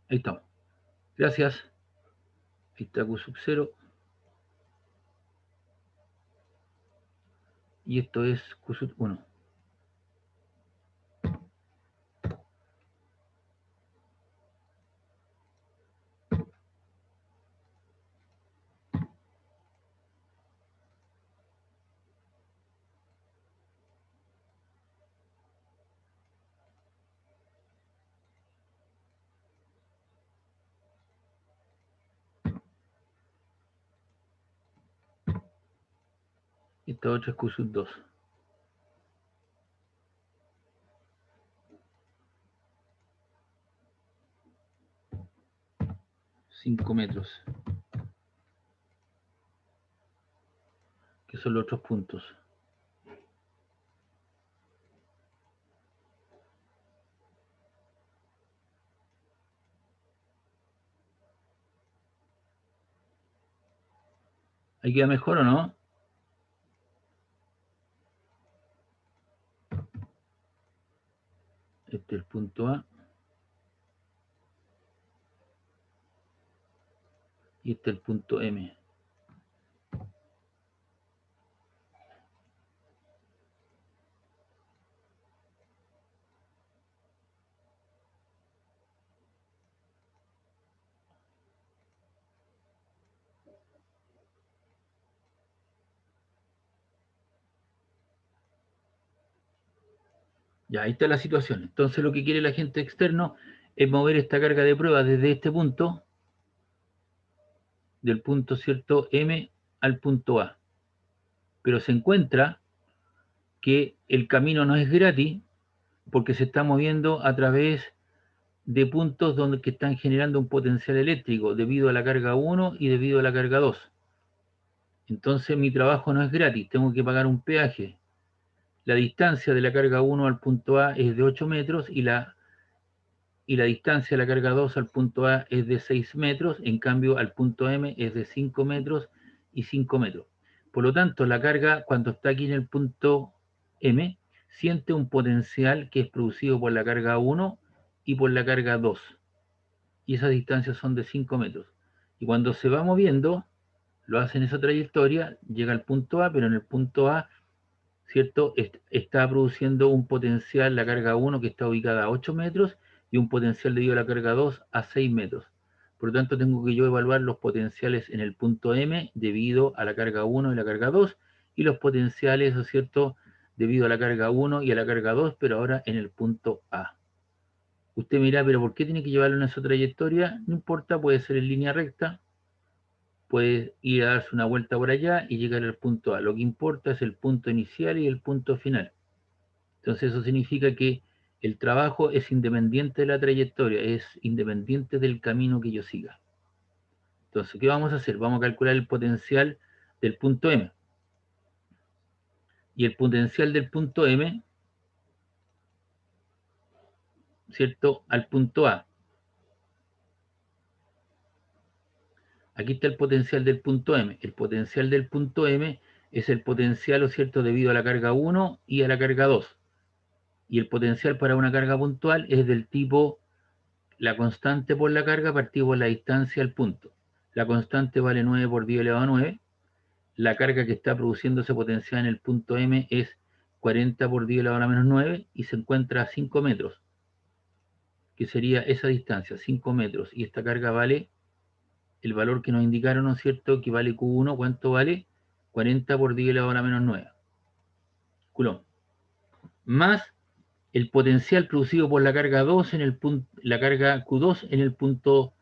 Ahí estamos. Gracias. Ahí está Q sub 0. Y esto es Q sub 1. Esta otra es Q sub 2. $5, que son los otros puntos. ¿Ahí queda mejor o no? Este es el punto A. Y este es el punto M. Ya, ahí está la situación. Entonces lo que quiere el agente externo es mover esta carga de prueba desde este punto, del punto, ¿cierto?, M al punto A. Pero se encuentra que el camino no es gratis porque se está moviendo a través de puntos donde que están generando un potencial eléctrico debido a la carga 1 y debido a la carga 2. Entonces mi trabajo no es gratis, tengo que pagar un peaje. La distancia de la carga 1 al punto A es de 8 metros y la distancia de la carga 2 al punto A es de 6 metros, en cambio al punto M es de 5 metros y 5 metros. Por lo tanto, la carga cuando está aquí en el punto M siente un potencial que es producido por la carga 1 y por la carga 2. Y esas distancias son de 5 metros. Y cuando se va moviendo, lo hace en esa trayectoria, llega al punto A, pero en el punto A, ¿cierto?, está produciendo un potencial, la carga 1, que está ubicada a 8 metros, y un potencial debido a la carga 2 a 6 metros. Por lo tanto, tengo que yo evaluar los potenciales en el punto M debido a la carga 1 y la carga 2, y los potenciales, ¿no es cierto?, debido a la carga 1 y a la carga 2, pero ahora en el punto A. Usted mira, pero ¿por qué tiene que llevarlo en esa trayectoria? No importa, puede ser en línea recta, puede ir a darse una vuelta por allá y llegar al punto A. Lo que importa es el punto inicial y el punto final. Entonces eso significa que el trabajo es independiente de la trayectoria, es independiente del camino que yo siga. Entonces, ¿qué vamos a hacer? Vamos a calcular el potencial del punto M. Y el potencial del punto M, ¿cierto?, al punto A. Aquí está el potencial del punto M. El potencial del punto M es el potencial, ¿o cierto?, debido a la carga 1 y a la carga 2. Y el potencial para una carga puntual es del tipo la constante por la carga partido por la distancia al punto. La constante vale 9 por 10 elevado a 9. La carga que está produciéndose potencial en el punto M es 40 por 10 elevado a menos 9 y se encuentra a 5 metros, que sería esa distancia, 5 metros. Y esta carga vale el valor que nos indicaron, ¿no es cierto?, que vale Q1, ¿cuánto vale? 40 por 10 elevado a menos 9 coulomb. Más el potencial producido por la carga 2 en el punto, la carga Q2 en el punto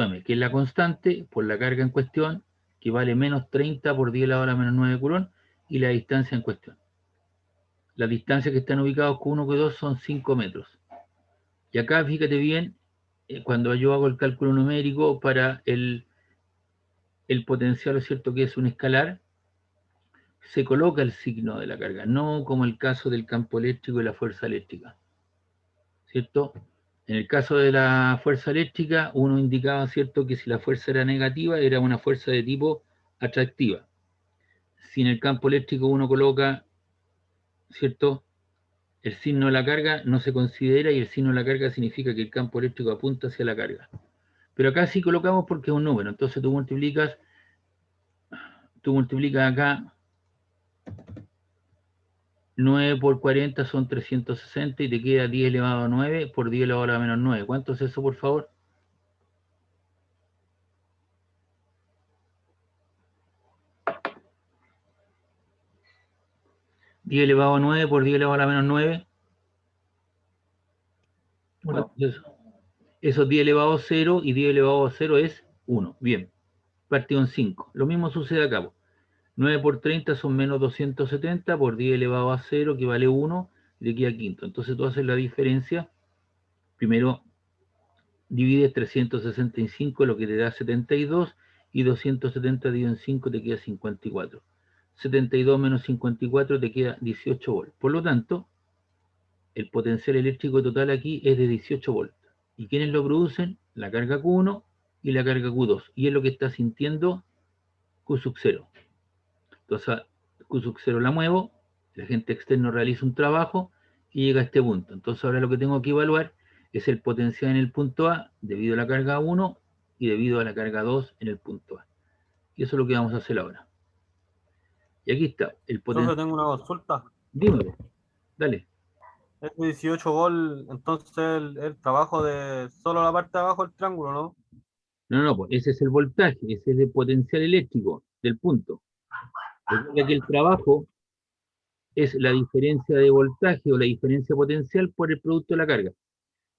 M, que es la constante por la carga en cuestión, que vale menos 30 por 10 elevado a la menos 9 coulomb, y la distancia en cuestión. Las distancias que están ubicados Q1 y Q2 son 5 metros. Y acá, fíjate bien, cuando yo hago el cálculo numérico para el potencial, ¿es cierto?, que es un escalar, se coloca el signo de la carga, no como el caso del campo eléctrico y la fuerza eléctrica, ¿cierto? En el caso de la fuerza eléctrica, uno indicaba, ¿cierto?, que si la fuerza era negativa, era una fuerza de tipo atractiva. Si en el campo eléctrico uno coloca, ¿cierto?, El signo de la carga no se considera y el signo de la carga significa que el campo eléctrico apunta hacia la carga. Pero acá sí colocamos porque es un número. Entonces tú multiplicas acá 9 por 40 son 360 y te queda 10 elevado a 9 por 10 elevado a menos 9. ¿Cuánto es eso, por favor? 10 elevado a 9 por 10 elevado a la menos 9. ¿Cuánto es eso? Eso es 10 elevado a 0 y 10 elevado a 0 es 1. Bien, partido en 5. Lo mismo sucede acá. 9 por 30 son menos 270 por 10 elevado a 0 que vale 1 y de aquí a quinto. Entonces tú haces la diferencia. Primero divides 365, lo que te da 72, y 270 dividido en 5 te queda 54. 72 menos 54 te queda 18 volts. Por lo tanto, el potencial eléctrico total aquí es de 18 volts. ¿Y quiénes lo producen? La carga Q1 y la carga Q2. Y es lo que está sintiendo Q sub 0. Entonces, Q sub 0 la muevo, el agente externo realiza un trabajo y llega a este punto. Entonces ahora lo que tengo que evaluar es el potencial en el punto A debido a la carga 1 y debido a la carga 2 en el punto A. Y eso es lo que vamos a hacer ahora. Y aquí está, el Profe, potencial. tengo una consulta. Dímelo, dale. Es 18 volt, entonces el trabajo de solo la parte de abajo del triángulo, ¿no? No, pues ese es el voltaje, ese es el potencial eléctrico del punto. Recuerda que el trabajo es la diferencia de voltaje o la diferencia potencial por el producto de la carga.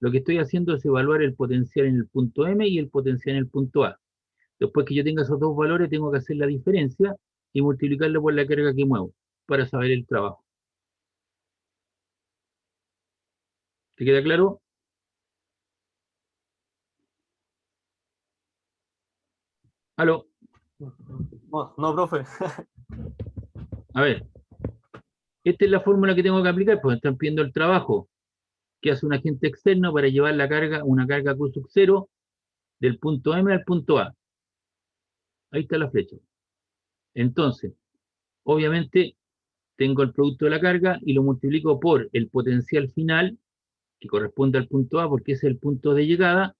Lo que estoy haciendo es evaluar el potencial en el punto M y el potencial en el punto A. Después que yo tenga esos dos valores, tengo que hacer la diferencia y multiplicarlo por la carga que muevo para saber el trabajo. ¿Te queda claro? Aló, No, no, profe. a ver, esta es la fórmula que tengo que aplicar, porque están pidiendo el trabajo que hace un agente externo para llevar la carga, una carga Q sub 0 del punto M al punto A. Ahí está la flecha. Entonces, obviamente, tengo el producto de la carga y lo multiplico por el potencial final, que corresponde al punto A, porque es el punto de llegada,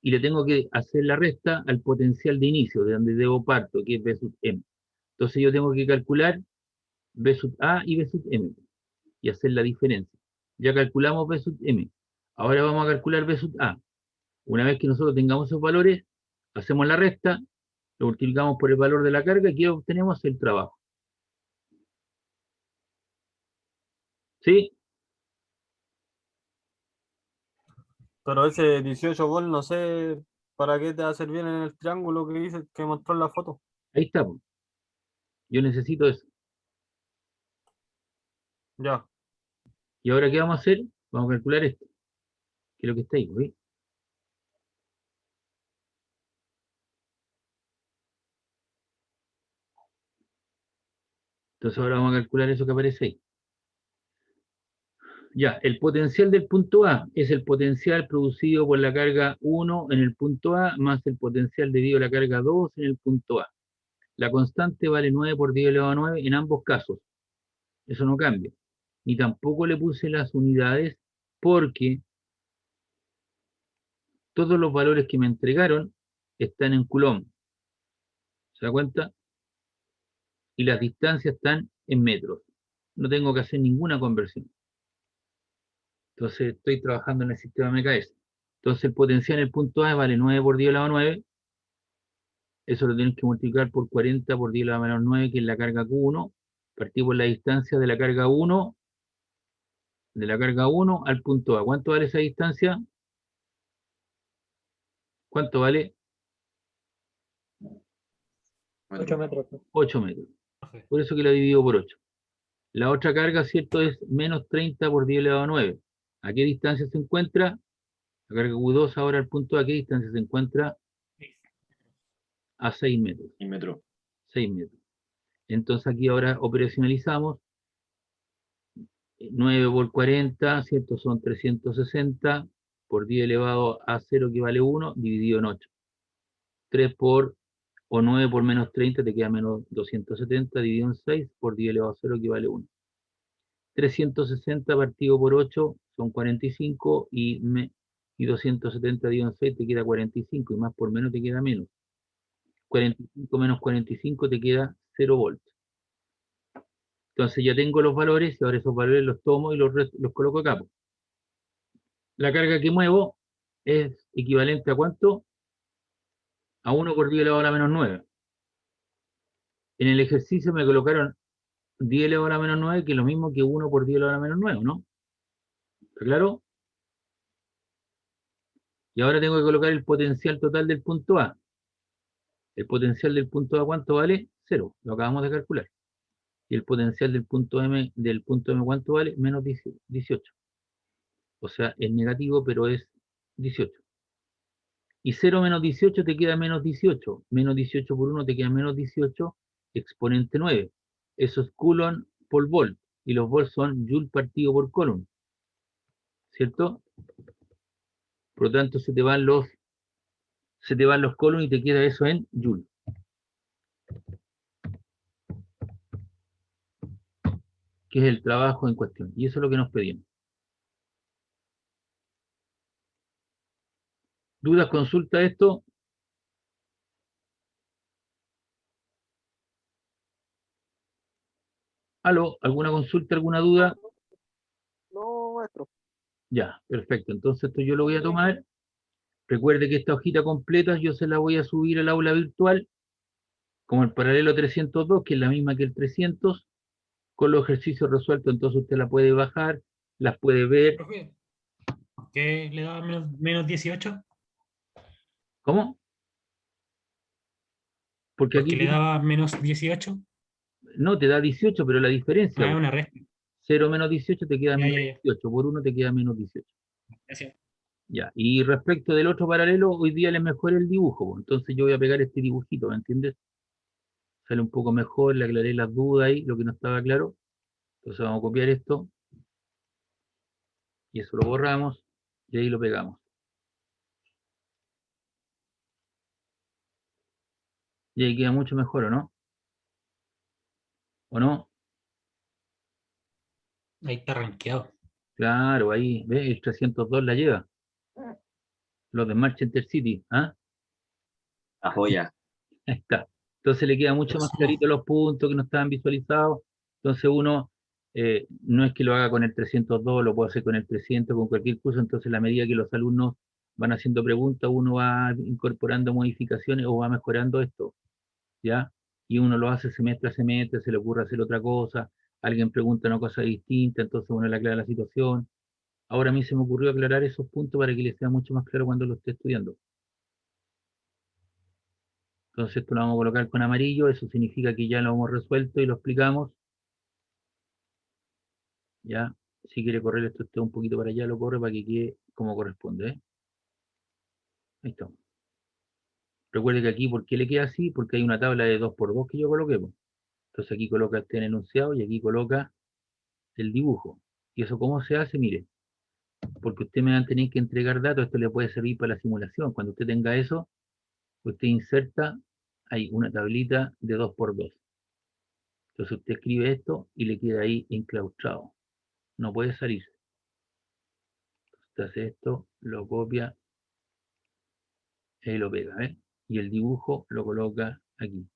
y le tengo que hacer la resta al potencial de inicio, de donde debo parto, que es B sub M. Entonces yo tengo que calcular B sub A y B sub M, y hacer la diferencia. Ya calculamos B sub M. Ahora vamos a calcular B sub A. Una vez que nosotros tengamos esos valores, hacemos la resta, lo multiplicamos por el valor de la carga y obtenemos el trabajo. ¿Sí? Pero ese 18 volt no sé para qué te va a servir en el triángulo que dice que mostró en la foto. Ahí está, po. Yo necesito eso. Ya. ¿Y ahora qué vamos a hacer? Vamos a calcular esto, que es lo que está ahí, ¿sí? Entonces ahora vamos a calcular eso que aparece ahí. Ya, el potencial del punto A es el potencial producido por la carga 1 en el punto A más el potencial debido a la carga 2 en el punto A. La constante vale 9 por 10 elevado a 9 en ambos casos. Eso no cambia. Ni tampoco le puse las unidades porque todos los valores que me entregaron están en Coulomb. ¿Se da cuenta? Y las distancias están en metros. No tengo que hacer ninguna conversión. Entonces estoy trabajando en el sistema MKS. Entonces el potencial en el punto A vale 9 por 10 elevado a 9. Eso lo tienes que multiplicar por 40 por 10 elevado a menos 9, que es la carga Q1. Partimos la distancia de la carga 1, al punto A. ¿Cuánto vale esa distancia? ¿Cuánto vale? 8 metros. 8 metros. Por eso que la divido por 8. La otra carga, ¿cierto? Es menos 30 por 10 elevado a 9. ¿A qué distancia se encuentra? La carga Q2 ahora al punto A, ¿a qué distancia se encuentra? A 6 metros. 6 metros. Entonces aquí ahora operacionalizamos 9 por 40, ¿cierto? Son 360 por 10 elevado a 0 que vale 1, dividido en 8. 3 por, o 9 por menos 30 te queda menos 270, dividido en 6 por 10 elevado a 0 que vale 1. 360 partido por 8 son 45 y 270 dividido en 6 te queda 45 y más por menos te queda menos. 45 menos 45 te queda 0 volts. Entonces ya tengo los valores y ahora esos valores los tomo y los coloco acá. La carga que muevo es equivalente a ¿cuánto? A 1 por 10 elevado a la menos 9. En el ejercicio me colocaron 10 elevado a la menos 9, que es lo mismo que 1 por 10 elevado a la menos 9, ¿no? ¿Está claro? Y ahora tengo que colocar el potencial total del punto A. El potencial del punto A, ¿cuánto vale? 0. Lo acabamos de calcular. Y el potencial del punto M, ¿cuánto vale? Menos 18. O sea, es negativo, pero es 18. Y 0 menos 18 te queda menos 18. Menos 18 por 1 te queda menos 18 exponente 9. Eso es Coulomb por volt. Y los volts son Joule partido por Coulomb. ¿Cierto? Por lo tanto, se te van los Coulomb y te queda eso en Joule. Que es el trabajo en cuestión. Y eso es lo que nos pedimos. ¿Dudas, consulta esto? ¿Aló? ¿Alguna consulta, alguna duda? No, maestro. Ya, perfecto. Entonces esto yo lo voy a tomar. Recuerde que esta hojita completa yo se la voy a subir al aula virtual como el paralelo 302, que es la misma que el 300, con los ejercicios resueltos. Entonces usted la puede bajar, las puede ver. Profe, ¿qué le da menos 18? ¿Cómo? Porque ¿Por qué aquí le daba menos 18? no te da 18, pero la diferencia, Ah, es una resta. 0 menos 18 te queda Ya, menos ya, ya. 18, por 1 te queda menos 18. Gracias. Ya, y respecto del otro paralelo, hoy día le mejoré el dibujo, pues. Entonces yo voy a pegar este dibujito, ¿me entiendes? Sale un poco mejor, le aclaré las dudas ahí, lo que no estaba claro. Entonces vamos a copiar esto, y eso lo borramos, y ahí lo pegamos. Y ahí queda mucho mejor, ¿o no? ¿O no? Ahí está rankeado. Claro, ahí, ¿ves? El 302 la lleva. Los de Manchester City, ¿ah? La joya. Ahí está. Entonces le queda mucho más clarito los puntos que no estaban visualizados. Entonces uno, no es que lo haga con el 302, lo puede hacer con el 300, con cualquier curso. Entonces, a la medida que los alumnos van haciendo preguntas, uno va incorporando modificaciones o va mejorando esto, ¿ya? Y uno lo hace semestre a semestre, se le ocurre hacer otra cosa, alguien pregunta una cosa distinta, entonces uno le aclara la situación. Ahora a mí se me ocurrió aclarar esos puntos para que les sea mucho más claro cuando lo esté estudiando. Entonces esto lo vamos a colocar con amarillo, eso significa que ya lo hemos resuelto y lo explicamos. Ya, si quiere correr esto usted un poquito para allá, lo corre para que quede como corresponde, ¿eh? Ahí estamos. Recuerde que aquí, ¿por qué le queda así? Porque hay una tabla de 2x2 que yo coloqué, pues. Entonces aquí coloca este en enunciado y aquí coloca el dibujo. ¿Y eso cómo se hace? Mire, porque usted me va a tener que entregar datos, esto le puede servir para la simulación. Cuando usted tenga eso, usted inserta ahí una tablita de 2x2. Entonces usted escribe esto y le queda ahí enclaustrado. No puede salir. Usted hace esto, lo copia y lo pega, ¿eh? Y el dibujo lo coloca aquí.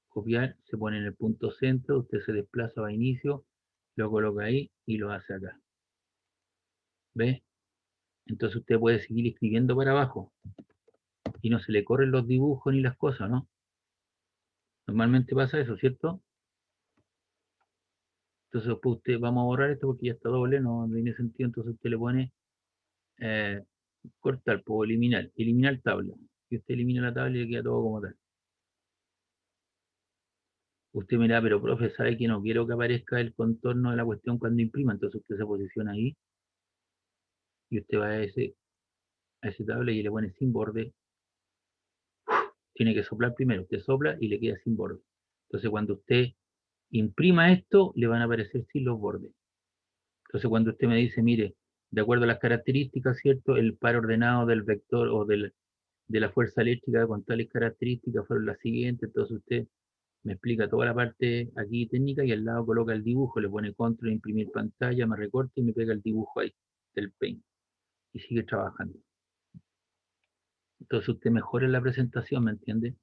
Copiar, se pone en el punto centro, usted se desplaza a inicio, lo coloca ahí y lo hace acá. ¿Ve? Entonces usted puede seguir escribiendo para abajo y no se le corren los dibujos ni las cosas, ¿no? Normalmente pasa eso, ¿cierto? Entonces después usted, vamos a borrar esto porque ya está doble, no tiene sentido, entonces usted le pone eh, cortar, puedo eliminar tabla. Y usted elimina la tabla y le queda todo como tal. Usted mira, pero profe, sabe que no quiero que aparezca el contorno de la cuestión cuando imprima, entonces usted se posiciona ahí y usted va a ese tabla y le pone sin borde. Tiene que soplar primero, usted sopla y le queda sin borde. Entonces cuando usted imprima esto, le van a aparecer sin los bordes. Entonces cuando usted me dice, mire, de acuerdo a las características, ¿cierto? El par ordenado del vector o de la fuerza eléctrica con tales características fueron las siguientes, entonces usted me explica toda la parte aquí técnica y al lado coloca el dibujo, le pone control, imprimir pantalla, me recorta y me pega el dibujo ahí del Paint y sigue trabajando. Entonces usted mejora la presentación, ¿me entiende?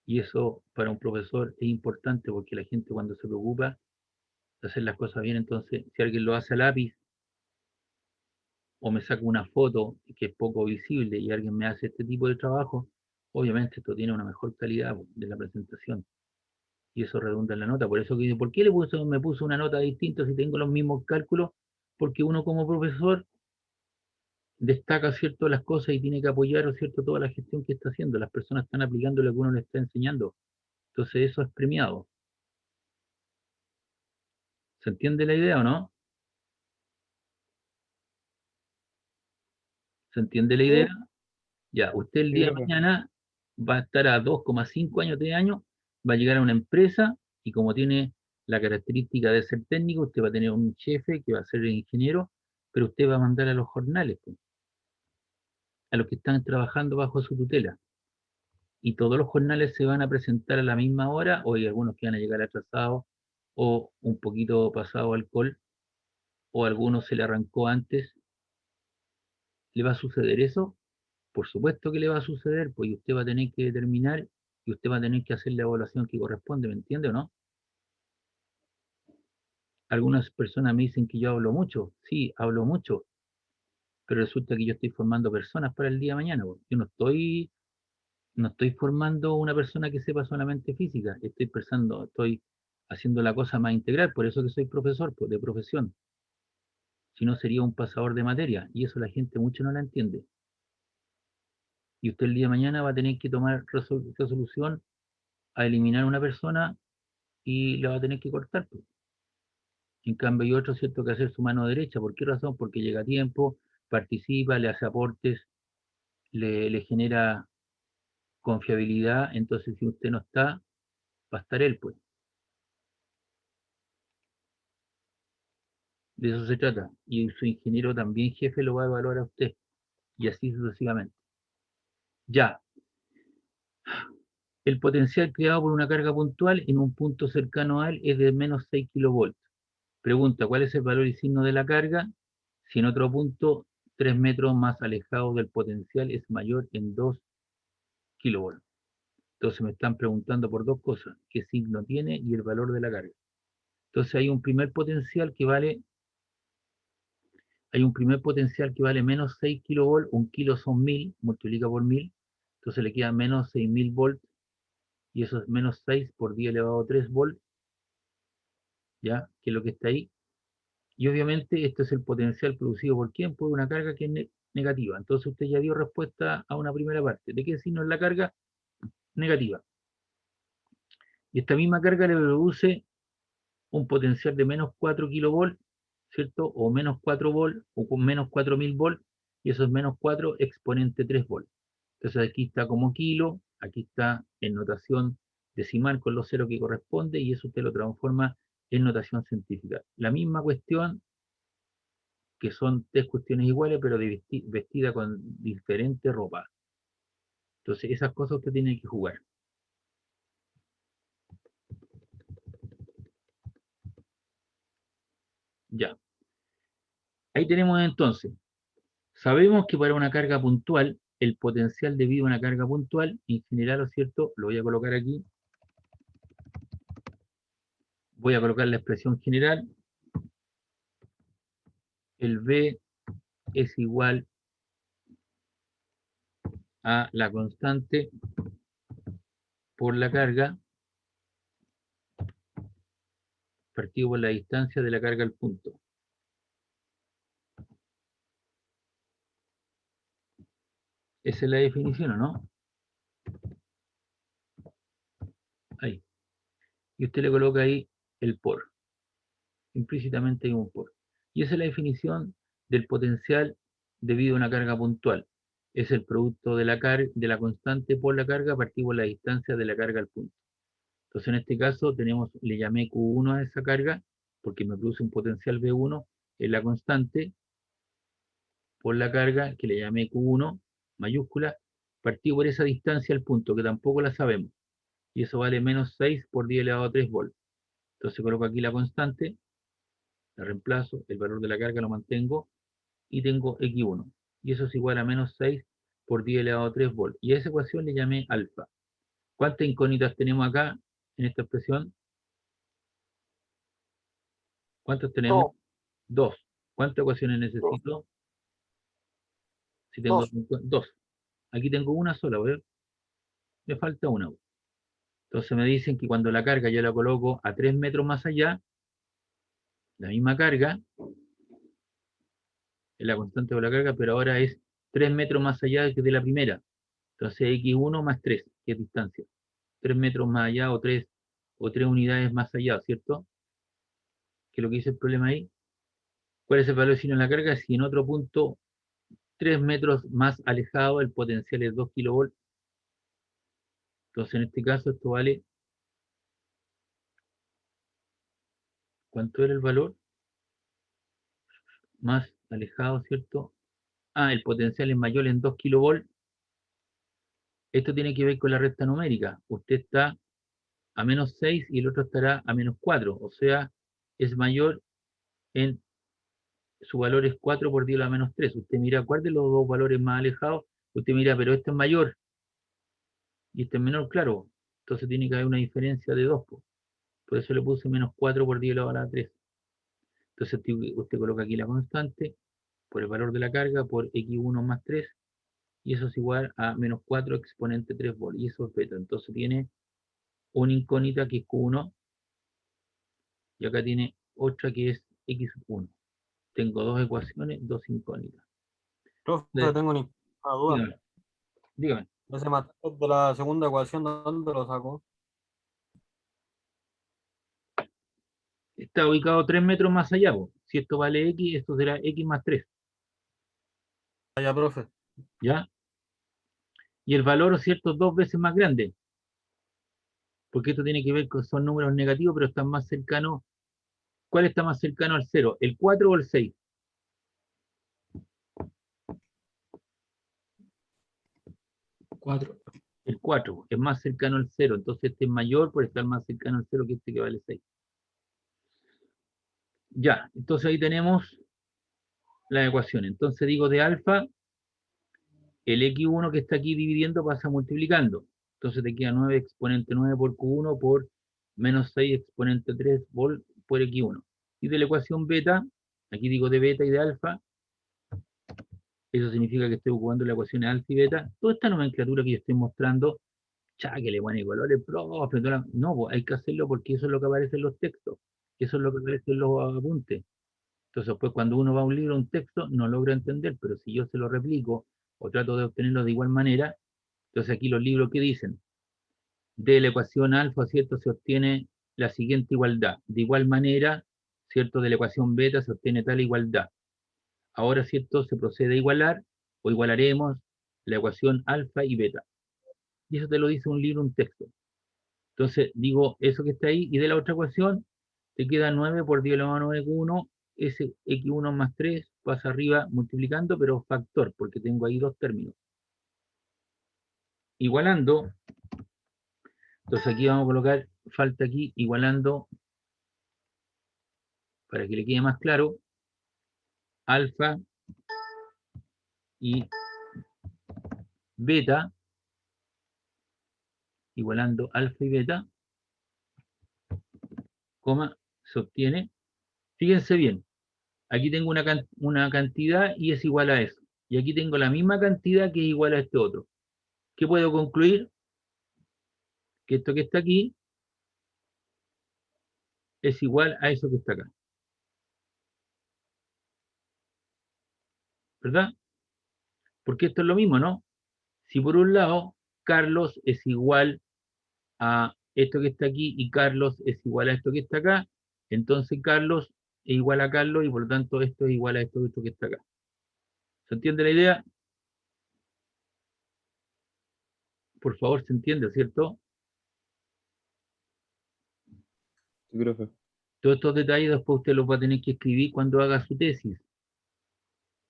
Y eso para un profesor es importante porque la gente cuando se preocupa de hacer las cosas bien, entonces si alguien lo hace a lápiz o me saca una foto que es poco visible y alguien me hace este tipo de trabajo, obviamente esto tiene una mejor calidad de la presentación y eso redunda en la nota. Por eso que ¿por qué me puso una nota distinta si tengo los mismos cálculos? Porque uno como profesor destaca, ¿cierto?, las cosas y tiene que apoyar, ¿cierto?, toda la gestión que está haciendo. Las personas están aplicando lo que uno les está enseñando. Entonces eso es premiado. ¿Se entiende la idea o no? ¿Se entiende la idea? Ya, usted el Sí, día de profe. mañana va a estar a 2,5 años, 3 años, va a llegar a una empresa y como tiene la característica de ser técnico, usted va a tener un jefe que va a ser el ingeniero, pero usted va a mandar a los jornales, pues, a los que están trabajando bajo su tutela. Y todos los jornales se van a presentar a la misma hora, o hay algunos que van a llegar atrasados, o un poquito pasado alcohol, o a algunos se le arrancó antes. ¿Le va a suceder eso? Por supuesto que le va a suceder, pues y usted va a tener que determinar y usted va a tener que hacer la evaluación que corresponde, ¿me entiende o no? Algunas personas me dicen que yo hablo mucho, sí, hablo mucho, pero resulta que yo estoy formando personas para el día de mañana, pues. Yo no estoy formando una persona que sepa solamente física, estoy haciendo la cosa más integral, por eso que soy profesor, pues, de profesión. Si no sería un pasador de materia, y eso la gente mucho no la entiende. Y usted el día de mañana va a tener que tomar resolución a eliminar una persona y la va a tener que cortar, pues. En cambio, hay otro, ¿cierto?, que hacer su mano derecha. ¿Por qué razón? Porque llega a tiempo, participa, le hace aportes, le genera confiabilidad. Entonces, si usted no está, va a estar él, pues. De eso se trata. Y su ingeniero también jefe lo va a evaluar a usted. Y así sucesivamente. Ya. El potencial creado por una carga puntual en un punto cercano a él es de menos 6 kilovolts. Pregunta, ¿cuál es el valor y signo de la carga? Si en otro punto 3 metros más alejado del potencial es mayor en 2 kilovolts. Entonces me están preguntando por dos cosas, qué signo tiene y el valor de la carga. Entonces hay un primer potencial que vale menos 6 kilovolts, un kilo son 1000, multiplica por 1000, entonces le queda menos 6000 volts, y eso es menos 6 por 10 elevado a 3 volts, ¿ya? Que es lo que está ahí. Y obviamente esto es el potencial producido por quién, por una carga que es negativa. Entonces usted ya dio respuesta a una primera parte. ¿De qué signo es la carga? Negativa. Y esta misma carga le produce un potencial de menos 4 kilovolts, ¿cierto? O menos 4 volts, o con menos 4000 volts, y eso es menos 4 exponente 3 volts. Entonces aquí está como kilo, aquí está en notación decimal con los ceros que corresponde, y eso usted lo transforma en notación científica. La misma cuestión, que son tres cuestiones iguales, pero vestida con diferente ropa. Entonces esas cosas usted tiene que jugar. Ya. Ahí tenemos entonces. Sabemos que para una carga puntual, el potencial debido a una carga puntual, en general, ¿no es cierto? Lo voy a colocar aquí. Voy a colocar la expresión general. El V es igual a la constante por la carga partido por la distancia de la carga al punto. Esa es la definición, ¿o no? Ahí. Y usted le coloca ahí el por. Implícitamente hay un por. Y esa es la definición del potencial debido a una carga puntual. Es el producto de la constante por la carga partido por la distancia de la carga al punto. Entonces en este caso le llamé Q1 a esa carga porque me produce un potencial V1 en la constante por la carga que le llamé Q1 mayúscula partido por esa distancia al punto, que tampoco la sabemos. Y eso vale menos 6 por 10 elevado a 3 volts. Entonces coloco aquí la constante, la reemplazo, el valor de la carga lo mantengo, y tengo X1. Y eso es igual a menos 6 por 10 elevado a 3 volts. Y a esa ecuación le llamé alfa. ¿Cuántas incógnitas tenemos acá en esta expresión? ¿Cuántas tenemos? No, Dos. ¿Cuántas ecuaciones necesito? Si tengo dos. Aquí tengo una sola, ¿ver? Me falta una. Entonces me dicen que cuando la carga yo la coloco a 3 metros más allá, la misma carga, es la constante de la carga, pero ahora es 3 metros más allá que de la primera. Entonces X1 más 3, que es distancia. 3 metros más allá o 3 unidades más allá, ¿cierto? ¿Qué es lo que dice el problema ahí? ¿Cuál es el valor de signo en la carga? Si en otro punto 3 metros más alejado el potencial es 2 kilovolts. Entonces en este caso esto vale, ¿cuánto era el valor? Más alejado, ¿cierto? Ah, el potencial es mayor en 2 kilovolts. Esto tiene que ver con la recta numérica. Usted está a menos 6 y el otro estará a menos 4. O sea, es mayor en su valor es 4 por 10 a la menos 3. Usted mira cuál de los dos valores más alejados. Usted mira, pero este es mayor y este es menor, claro. Entonces tiene que haber una diferencia de 2. Por eso le puse menos 4 por 10 a la 3. Entonces usted coloca aquí la constante por el valor de la carga por X1 más 3. Y eso es igual a menos 4 exponente 3 volts. Y eso es beta. Entonces tiene una incógnita que es Q1. Y acá tiene otra que es X1. Tengo dos ecuaciones, dos incógnitas. Profe, Sí, tengo una duda. dígame, dígame. Ese matriz de la segunda ecuación, ¿dónde lo sacó? Está ubicado 3 metros más allá, po. Si esto vale X, esto será X más 3, Allá, profe. ¿ya? Y el valor, ¿cierto?, 2 veces más grande, porque esto tiene que ver con, son números negativos, pero están más cercanos. ¿Cuál está más cercano al 0? ¿El 4 o el 6? 4. El 4 es más cercano al 0, entonces este es mayor por estar más cercano al 0 que este que vale 6. Ya, entonces ahí tenemos la ecuación. Entonces digo de alfa, el X1 que está aquí dividiendo pasa multiplicando. Entonces te queda 9 exponente 9 por Q1 por menos 6 exponente 3 por X1. Y de la ecuación beta, aquí digo de beta y de alfa, eso significa que estoy ocupando la ecuación alfa y beta. Toda esta nomenclatura que yo estoy mostrando, que le pone colores, profe, no, pues hay que hacerlo porque eso es lo que aparece en los textos, eso es lo que aparece en los apuntes. Entonces, pues cuando uno va a un libro, un texto, no logra entender, pero si yo se lo replico o trato de obtenerlo de igual manera, entonces aquí los libros que dicen, de la ecuación alfa, ¿cierto? Se obtiene la siguiente igualdad. De igual manera, ¿cierto? De la ecuación beta se obtiene tal igualdad. Ahora, ¿cierto? Se procede a igualar o igualaremos la ecuación alfa y beta. Y eso te lo dice un libro, un texto. Entonces, digo eso que está ahí, y de la otra ecuación, te queda 9 por 10 a la mano 9 Q1, ese X1 más 3 pasa arriba multiplicando, pero factor, porque tengo ahí dos términos. Igualando, entonces aquí vamos a colocar, falta aquí, igualando, para que le quede más claro, alfa y beta, igualando alfa y beta, coma, se obtiene. Fíjense bien, aquí tengo una cantidad y es igual a eso. Y aquí tengo la misma cantidad que es igual a este otro. ¿Qué puedo concluir? Que esto que está aquí es igual a eso que está acá. ¿Verdad? Porque esto es lo mismo, ¿no? Si por un lado Carlos es igual a esto que está aquí y Carlos es igual a esto que está acá, entonces Carlos es igual a Carlos y por lo tanto esto es igual a esto que está acá. ¿Se entiende la idea? Por favor, se entiende, ¿cierto? Sí, profe. Todos estos detalles después usted los va a tener que escribir cuando haga su tesis.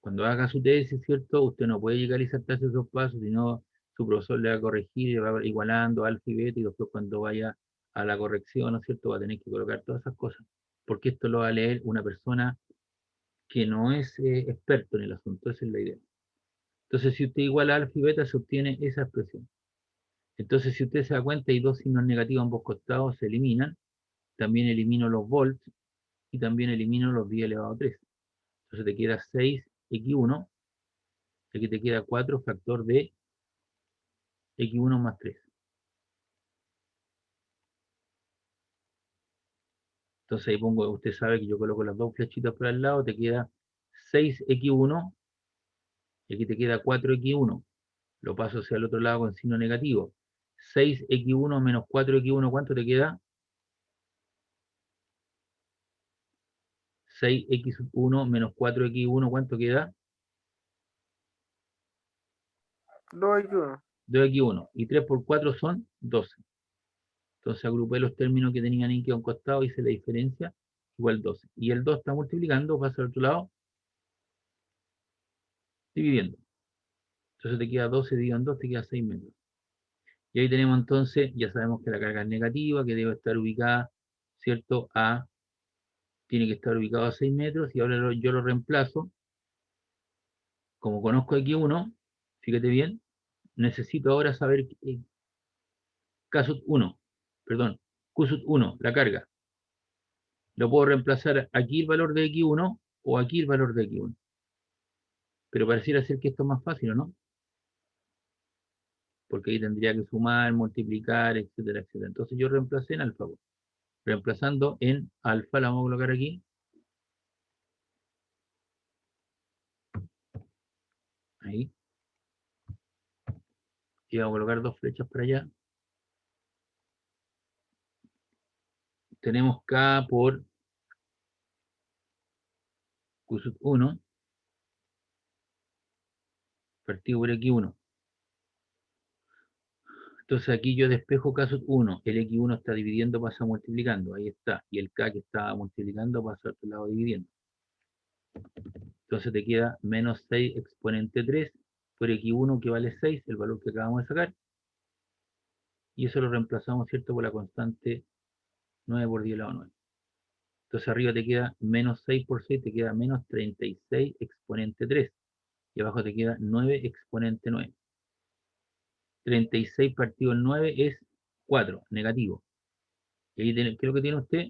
Cuando haga su tesis, ¿cierto? Usted no puede llegar y saltarse esos pasos, sino su profesor le va a corregir, le va igualando alfa y beta, y después cuando vaya a la corrección, ¿no es cierto?, va a tener que colocar todas esas cosas, porque esto lo va a leer una persona que no es experto en el asunto, esa es la idea. Entonces, si usted iguala alfa y beta, se obtiene esa expresión. Entonces, si usted se da cuenta, hay dos signos negativos a ambos costados, se eliminan. También elimino los volts y también elimino los 10 elevado a 3. Entonces te queda 6x1, aquí te queda 4 factor de x1 más 3. Entonces ahí pongo, usted sabe que yo coloco las dos flechitas por al lado, te queda 6x1, y aquí te queda 4x1. Lo paso hacia el otro lado con signo negativo. 6x1 menos 4x1, ¿cuánto te queda? 6x1 menos 4x1, ¿cuánto queda? 2 y 1. 2x1. Y 3 por 4 son 12. Entonces agrupé los términos que tenían aquí a un costado, hice la diferencia, igual 12. Y el 2 está multiplicando, pasa al otro lado, dividiendo. Entonces te queda 12 dividido en 2, te queda 6 metros. Y ahí tenemos entonces, ya sabemos que la carga es negativa, que debe estar ubicada, ¿cierto? Tiene que estar ubicado a 6 metros, y ahora yo lo reemplazo. Como conozco X1, fíjate bien, necesito ahora saber Ksut 1, perdón, Qsut 1, la carga. Lo puedo reemplazar aquí el valor de X1 o aquí el valor de X1. Pero pareciera ser que esto es más fácil, ¿o no? Porque ahí tendría que sumar, multiplicar, etcétera, etcétera. Entonces yo reemplacé en alfa. Reemplazando en alfa, la vamos a colocar aquí. Ahí. Y vamos a colocar dos flechas para allá. Tenemos K por Qsut 1 partido por X1. Entonces aquí yo despejo Ksut 1. El X1 está dividiendo, pasa multiplicando. Ahí está. Y el K que está multiplicando pasa al otro lado dividiendo. Entonces te queda menos 6 exponente 3 por X1 que vale 6, el valor que acabamos de sacar. Y eso lo reemplazamos, ¿cierto?, por la constante 9 por 10 elevado a 9. Entonces arriba te queda menos 6 por 6, te queda menos 36 exponente 3. Y abajo te queda 9 exponente 9. 36 partido el 9 es 4, negativo. Y ahí ¿qué es lo que tiene usted?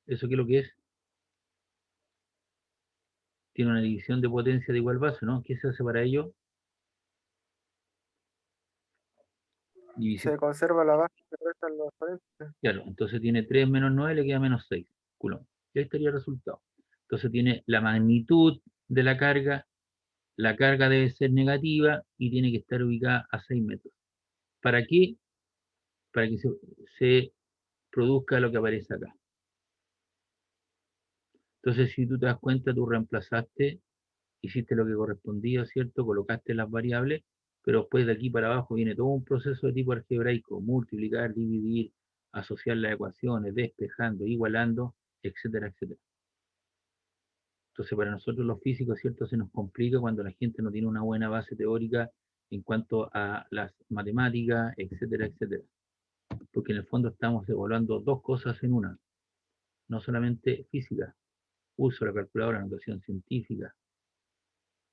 ¿Eso qué es lo que es? Tiene una división de potencia de igual base, ¿no? ¿Qué se hace para ello? División. Se conserva la base que restan los paréntesis. Claro, entonces tiene 3 menos 9, le queda menos 6 coulomb. Y ahí estaría el resultado. Entonces tiene la magnitud de la carga debe ser negativa y tiene que estar ubicada a 6 metros. ¿Para qué? Para que se produzca lo que aparece acá. Entonces, si tú te das cuenta, tú reemplazaste, hiciste lo que correspondía, ¿cierto? Colocaste las variables, pero después de aquí para abajo viene todo un proceso de tipo algebraico: multiplicar, dividir, asociar las ecuaciones, despejando, igualando, etcétera, etcétera. Entonces, para nosotros los físicos, ¿cierto?, se nos complica cuando la gente no tiene una buena base teórica en cuanto a las matemáticas, etcétera, etcétera. Porque en el fondo estamos evaluando dos cosas en una, no solamente física, uso de la calculadora, notación científica,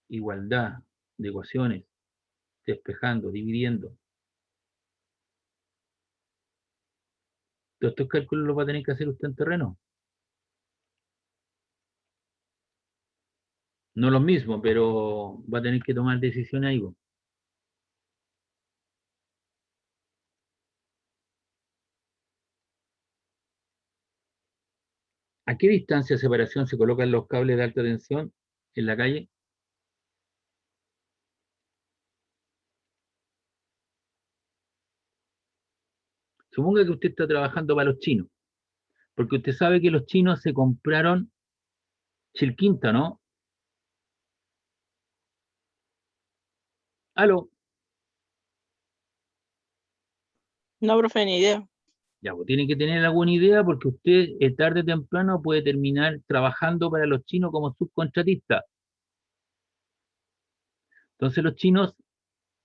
igualdad de ecuaciones, despejando, dividiendo. Todos estos cálculos los va a tener que hacer usted en terreno. No los mismos, pero va a tener que tomar decisiones ahí. ¿A qué distancia de separación se colocan los cables de alta tensión en la calle? Suponga que usted está trabajando para los chinos, porque usted sabe que los chinos se compraron Chilquinta, ¿no? ¿Aló? No, profe, ni idea. Ya, pues tiene que tener alguna idea, porque usted tarde o temprano puede terminar trabajando para los chinos como subcontratista. Entonces los chinos,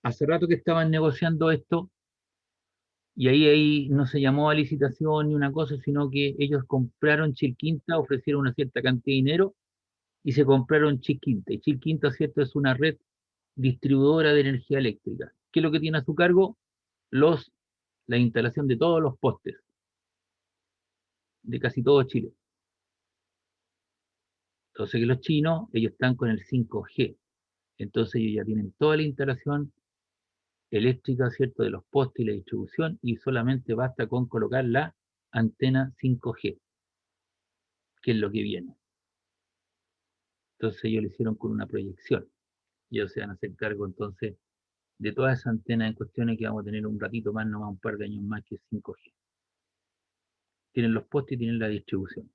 hace rato que estaban negociando esto, y ahí no se llamó a licitación ni una cosa, sino que ellos compraron Chilquinta, ofrecieron una cierta cantidad de dinero y se compraron Chilquinta. Y Chilquinta, ¿cierto? Es una red distribuidora de energía eléctrica. ¿Qué es lo que tiene a su cargo? La instalación de todos los postes de casi todo Chile. Entonces que los chinos, ellos están con el 5G. Entonces ellos ya tienen toda la instalación eléctrica, ¿cierto? De los postes y la distribución, y solamente basta con colocar la antena 5G, que es lo que viene. Entonces ellos lo hicieron con una proyección. Y ellos se van a hacer cargo entonces de todas esas antenas en cuestiones que vamos a tener un ratito más, nomás un par de años más, que es 5G. Tienen los postes y tienen la distribución.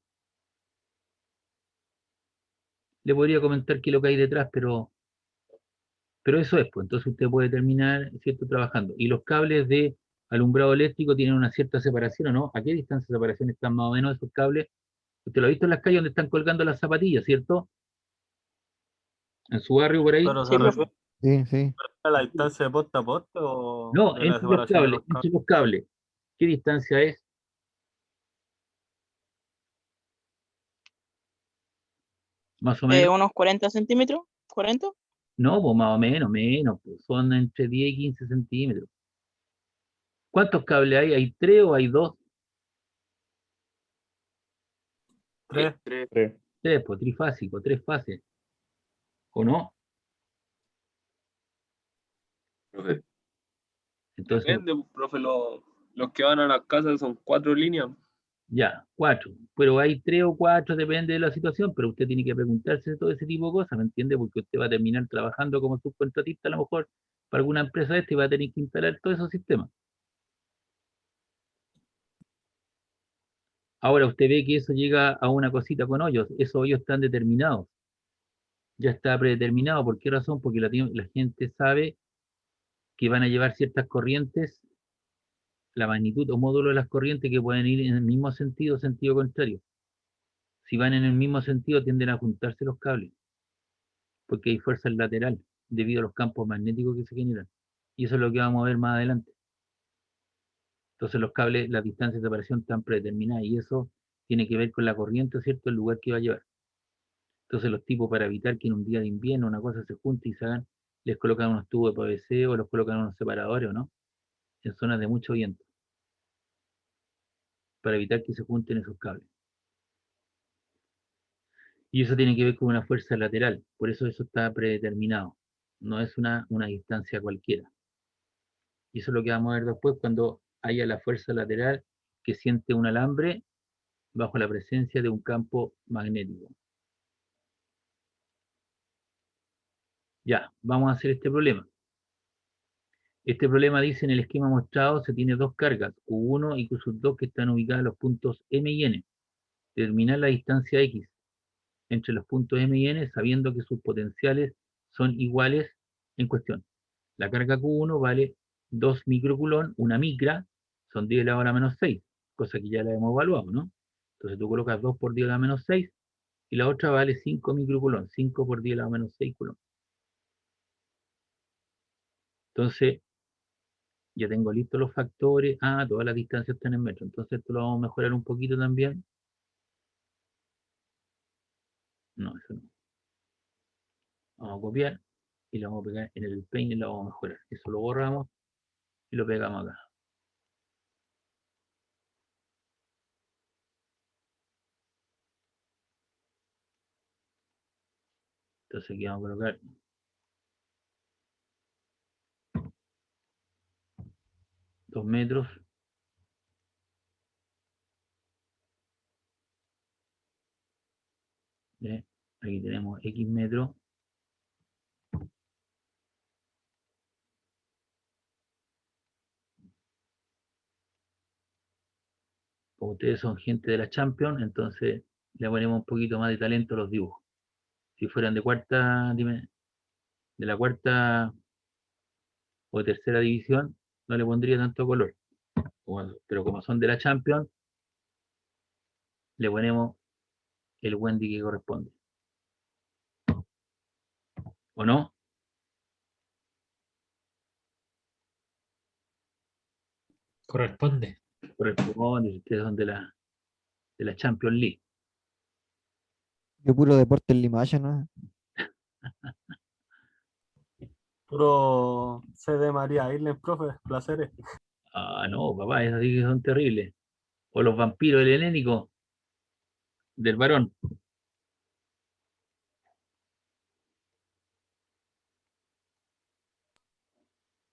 Le podría comentar qué es lo que hay detrás, pero eso es, pues entonces usted puede terminar, ¿cierto?, trabajando. Y los cables de alumbrado eléctrico tienen una cierta separación, ¿o no? ¿A qué distancia de separación están más o menos esos cables? Usted lo ha visto en las calles donde están colgando las zapatillas, ¿cierto? En su barrio por ahí. Pero Sí, se profe. refiere Sí, sí. a la distancia de poste a poste o No, de la entre los separación de cables, los entre cables. los cables. ¿Qué distancia es? Más o menos. Unos 40 centímetros. ¿40? No, pues más o menos, pues son entre 10 y 15 centímetros. ¿Cuántos cables hay? ¿Hay tres o hay dos? Tres. Tres. Tres, pues trifásico, tres fases. ¿O no? Profe. Entonces, Depende, pues, profe, los que van a las casas son 4 líneas. ya, cuatro. Pero hay tres o cuatro, depende de la situación, pero usted tiene que preguntarse todo ese tipo de cosas, ¿me entiende? Porque usted va a terminar trabajando como subcontratista a lo mejor para alguna empresa de esta y va a tener que instalar todos esos sistemas. Ahora usted ve que eso llega a una cosita con hoyos, esos hoyos están determinados, ya está predeterminado. ¿Por qué razón? Porque la gente sabe que van a llevar ciertas corrientes, la magnitud o módulo de las corrientes que pueden ir en el mismo sentido, sentido contrario. Si van en el mismo sentido, tienden a juntarse los cables, porque hay fuerza lateral debido a los campos magnéticos que se generan. Y eso es lo que vamos a ver más adelante. Entonces los cables, las distancias de separación están predeterminadas y eso tiene que ver con la corriente, ¿cierto? El lugar que va a llevar. Entonces los tipos, para evitar que en un día de invierno una cosa se junte y se hagan, les colocan unos tubos de PVC o los colocan unos separadores, ¿o no? En zonas de mucho viento, para evitar que se junten esos cables. Y eso tiene que ver con una fuerza lateral, por eso está predeterminado. No es una distancia cualquiera. Y eso es lo que vamos a ver después cuando haya la fuerza lateral que siente un alambre bajo la presencia de un campo magnético. Ya, vamos a hacer este problema. Este problema dice: en el esquema mostrado se tiene dos cargas, Q1 y Q2, que están ubicadas en los puntos M y N. Determinar la distancia X entre los puntos M y N sabiendo que sus potenciales son iguales en cuestión. La carga Q1 vale 2 microcoulomb, una micra, son 10 a la hora menos 6, cosa que ya la hemos evaluado, ¿no? Entonces tú colocas 2 por 10 a la menos 6 y la otra vale 5 microcoulomb, 5 por 10 a la menos 6 coulomb. Entonces, ya tengo listos los factores. Todas las distancias están en metros. Entonces esto lo vamos a mejorar un poquito también. No, eso no. Vamos a copiar y lo vamos a pegar en el Paint y lo vamos a mejorar. Eso lo borramos y lo pegamos acá. Entonces aquí vamos a colocar 2 metros. ¿Ve? Aquí tenemos X metros. Como ustedes son gente de la Champions, entonces le ponemos un poquito más de talento a los dibujos. Si fueran de la cuarta o tercera división, no le pondría tanto color. Pero como son de la Champions, le ponemos el Wendy que corresponde. ¿O no? Corresponde. Corresponde, si ustedes son de la Champions League. Yo puro deporte en Limache, ¿no? Puro CD María Island, profe, placeres. Ah, no, papá, esas sí que son terribles. O los vampiros del helénico, del varón.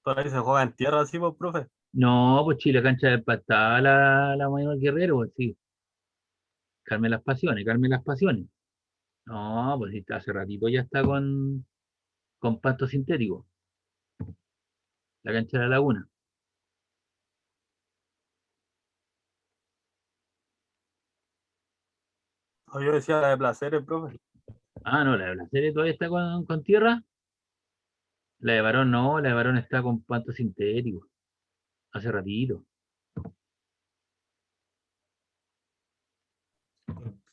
Por ahí se juega en tierra, así, pues, profe. No, pues Chile, cancha de patada, la Manuel Guerrero, pues sí. Calme las pasiones, calme las pasiones. No, pues sí, hace ratito ya está con pasto sintético. La cancha de la Laguna. O yo decía la de placeres, profe. Ah, no, la serie todavía está con tierra. La de varón no, la de varón está con pasto sintético. Hace ratito.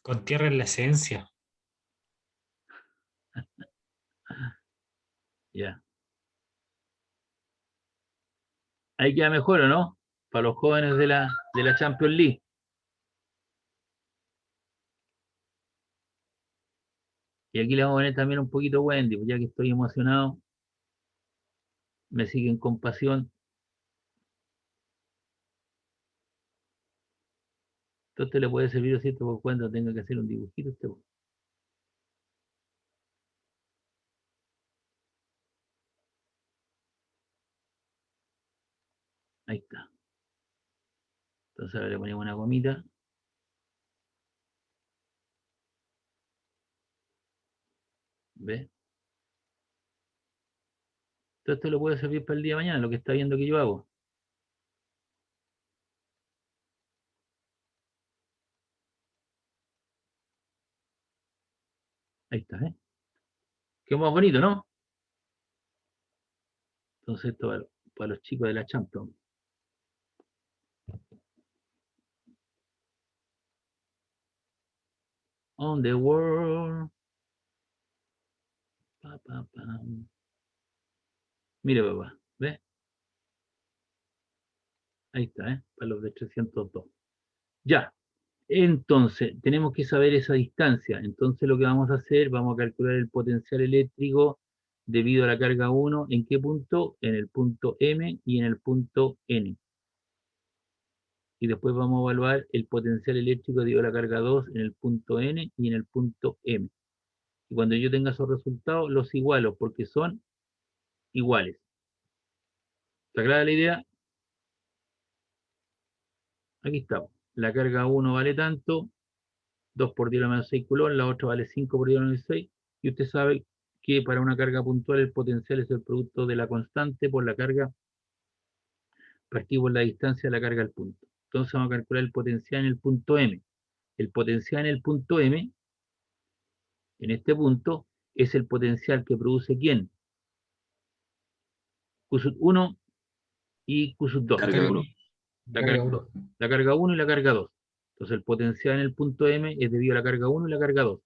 Con tierra en la esencia. Ya. Ahí queda mejor, ¿o no? Para los jóvenes de la Champions League. Y aquí le vamos a poner también un poquito Wendy, pues ya que estoy emocionado. Me siguen con pasión. Entonces le puede servir, ¿cierto? Por cuando tenga que hacer un dibujito usted, pues. Ahí está. Entonces ahora le ponemos una gomita. ¿Ve? Entonces esto le puede servir para el día de mañana, lo que está viendo que yo hago. Ahí está, ¿eh? Qué más bonito, ¿no? Entonces esto para los chicos de la Champions. On the world. Pa, pa, pa. Mire, papá, ¿ves? Ahí está, ¿eh? Para los de 302. Ya. Entonces, tenemos que saber esa distancia. Entonces, lo que vamos a hacer, vamos a calcular el potencial eléctrico debido a la carga 1. ¿En qué punto? En el punto M y en el punto N. Y después vamos a evaluar el potencial eléctrico debido a la carga 2 en el punto N y en el punto M. Y cuando yo tenga esos resultados, los igualo porque son iguales. ¿Está clara la idea? Aquí estamos. La carga 1 vale tanto, 2 por 10 a la menos 6 coulomb, la otra vale 5 por 10 a la menos 6, y usted sabe que para una carga puntual el potencial es el producto de la constante por la carga partido por la distancia de la carga al punto. Entonces vamos a calcular el potencial en el punto M. El potencial en el punto M, en este punto, es el potencial que produce ¿quién? Q sub 1 y Q sub 2. Carga uno. La carga 2. La carga 1 y la carga 2. Entonces el potencial en el punto M es debido a la carga 1 y la carga 2.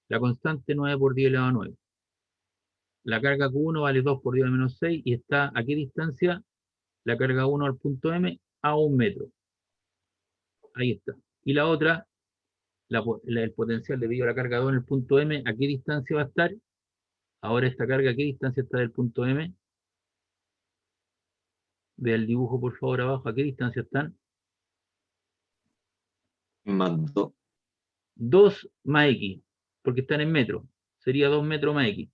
La constante 9 por 10 elevado a 9. La carga Q1 vale 2 por 10 a la menos 6 y está ¿a qué distancia? La carga 1 al punto M a 1 metro. Ahí está. Y la otra, el potencial debido a la carga 2 en el punto M, ¿a qué distancia va a estar? Ahora esta carga, ¿a qué distancia está del punto M? Ve el dibujo por favor abajo, ¿a qué distancia están? Más 2. 2 más X, porque están en metros. Sería 2 metros más X.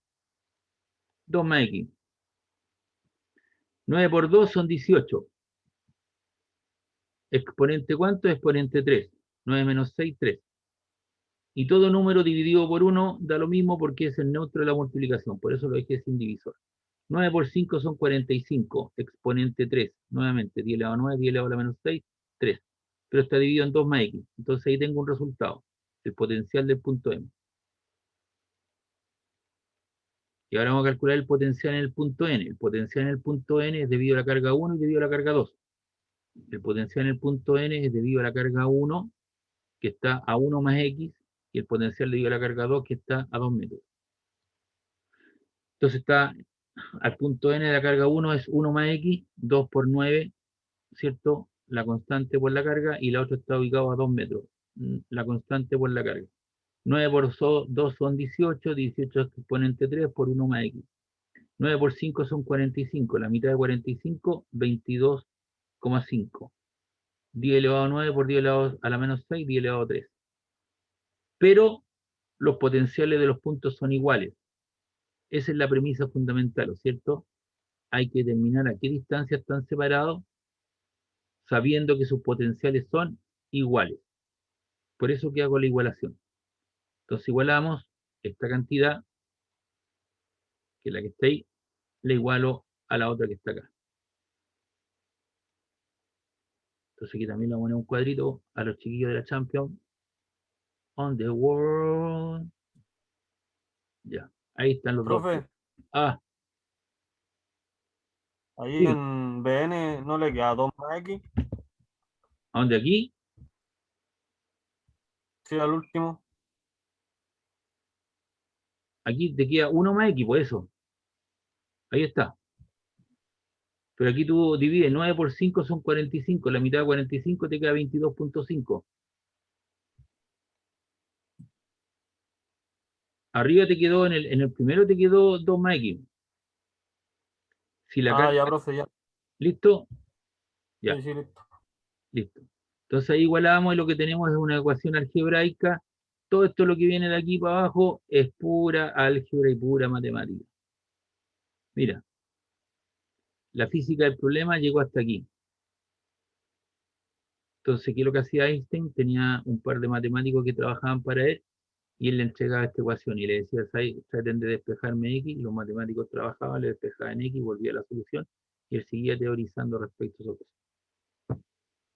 2 más X. 9 por 2 son 18. ¿Exponente cuánto? Exponente 3. 9 menos 6, 3. Y todo número dividido por 1 da lo mismo porque es el neutro de la multiplicación. Por eso lo dejé sin divisor. 9 por 5 son 45. Exponente 3. Nuevamente, 10 elevado a 9, 10 elevado a la menos 6, 3. Pero está dividido en 2 más X. Entonces ahí tengo un resultado. El potencial del punto M. Y ahora vamos a calcular el potencial en el punto N. El potencial en el punto N es debido a la carga 1 y debido a la carga 2. El potencial en el punto N es debido a la carga 1, que está a 1 más X, y el potencial debido a la carga 2, que está a 2 metros. Entonces está al punto N de la carga 1 es 1 más X, 2 por 9, ¿cierto? la constante por la carga, y la otra está ubicada a 2 metros, la constante por la carga. 9 por 2 son 18, 18 exponente 3 por 1 más x. 9 por 5 son 45, la mitad de 45, 22,5. 10 elevado a 9 por 10 elevado a la menos 6, 10 elevado a 3. Pero los potenciales de los puntos son iguales. Esa es la premisa fundamental, ¿no es cierto? Hay que determinar a qué distancia están separados, sabiendo que sus potenciales son iguales. Por eso que hago la igualación. Entonces igualamos esta cantidad, que es la que está ahí, la igualo a la otra que está acá. Entonces aquí también le voy a poner un cuadrito a los chiquillos de la Champions. On the world. Ya, ahí están los dos. Profe, Ah, ahí sí. en BN no le queda 2 más X. ¿A dónde aquí? Sí, al último. Aquí te queda 1 más X, por eso. Ahí está. Pero aquí tú divides 9 por 5 son 45. La mitad de 45 te queda 22,5. Arriba te quedó, en el primero te quedó 2 más X. Si la Ah, carga, ya, profe, ya. ¿listo? Ya, Sí, sí, listo. listo. Entonces ahí igualamos y lo que tenemos es una ecuación algebraica. Todo esto lo que viene de aquí para abajo es pura álgebra y pura matemática. Mira, la física del problema llegó hasta aquí. Entonces, ¿qué es lo que hacía Einstein? Tenía un par de matemáticos que trabajaban para él y él le entregaba esta ecuación y le decía, traten de despejarme X, y los matemáticos trabajaban, le despejaban X, volvía a la solución y él seguía teorizando respecto a eso.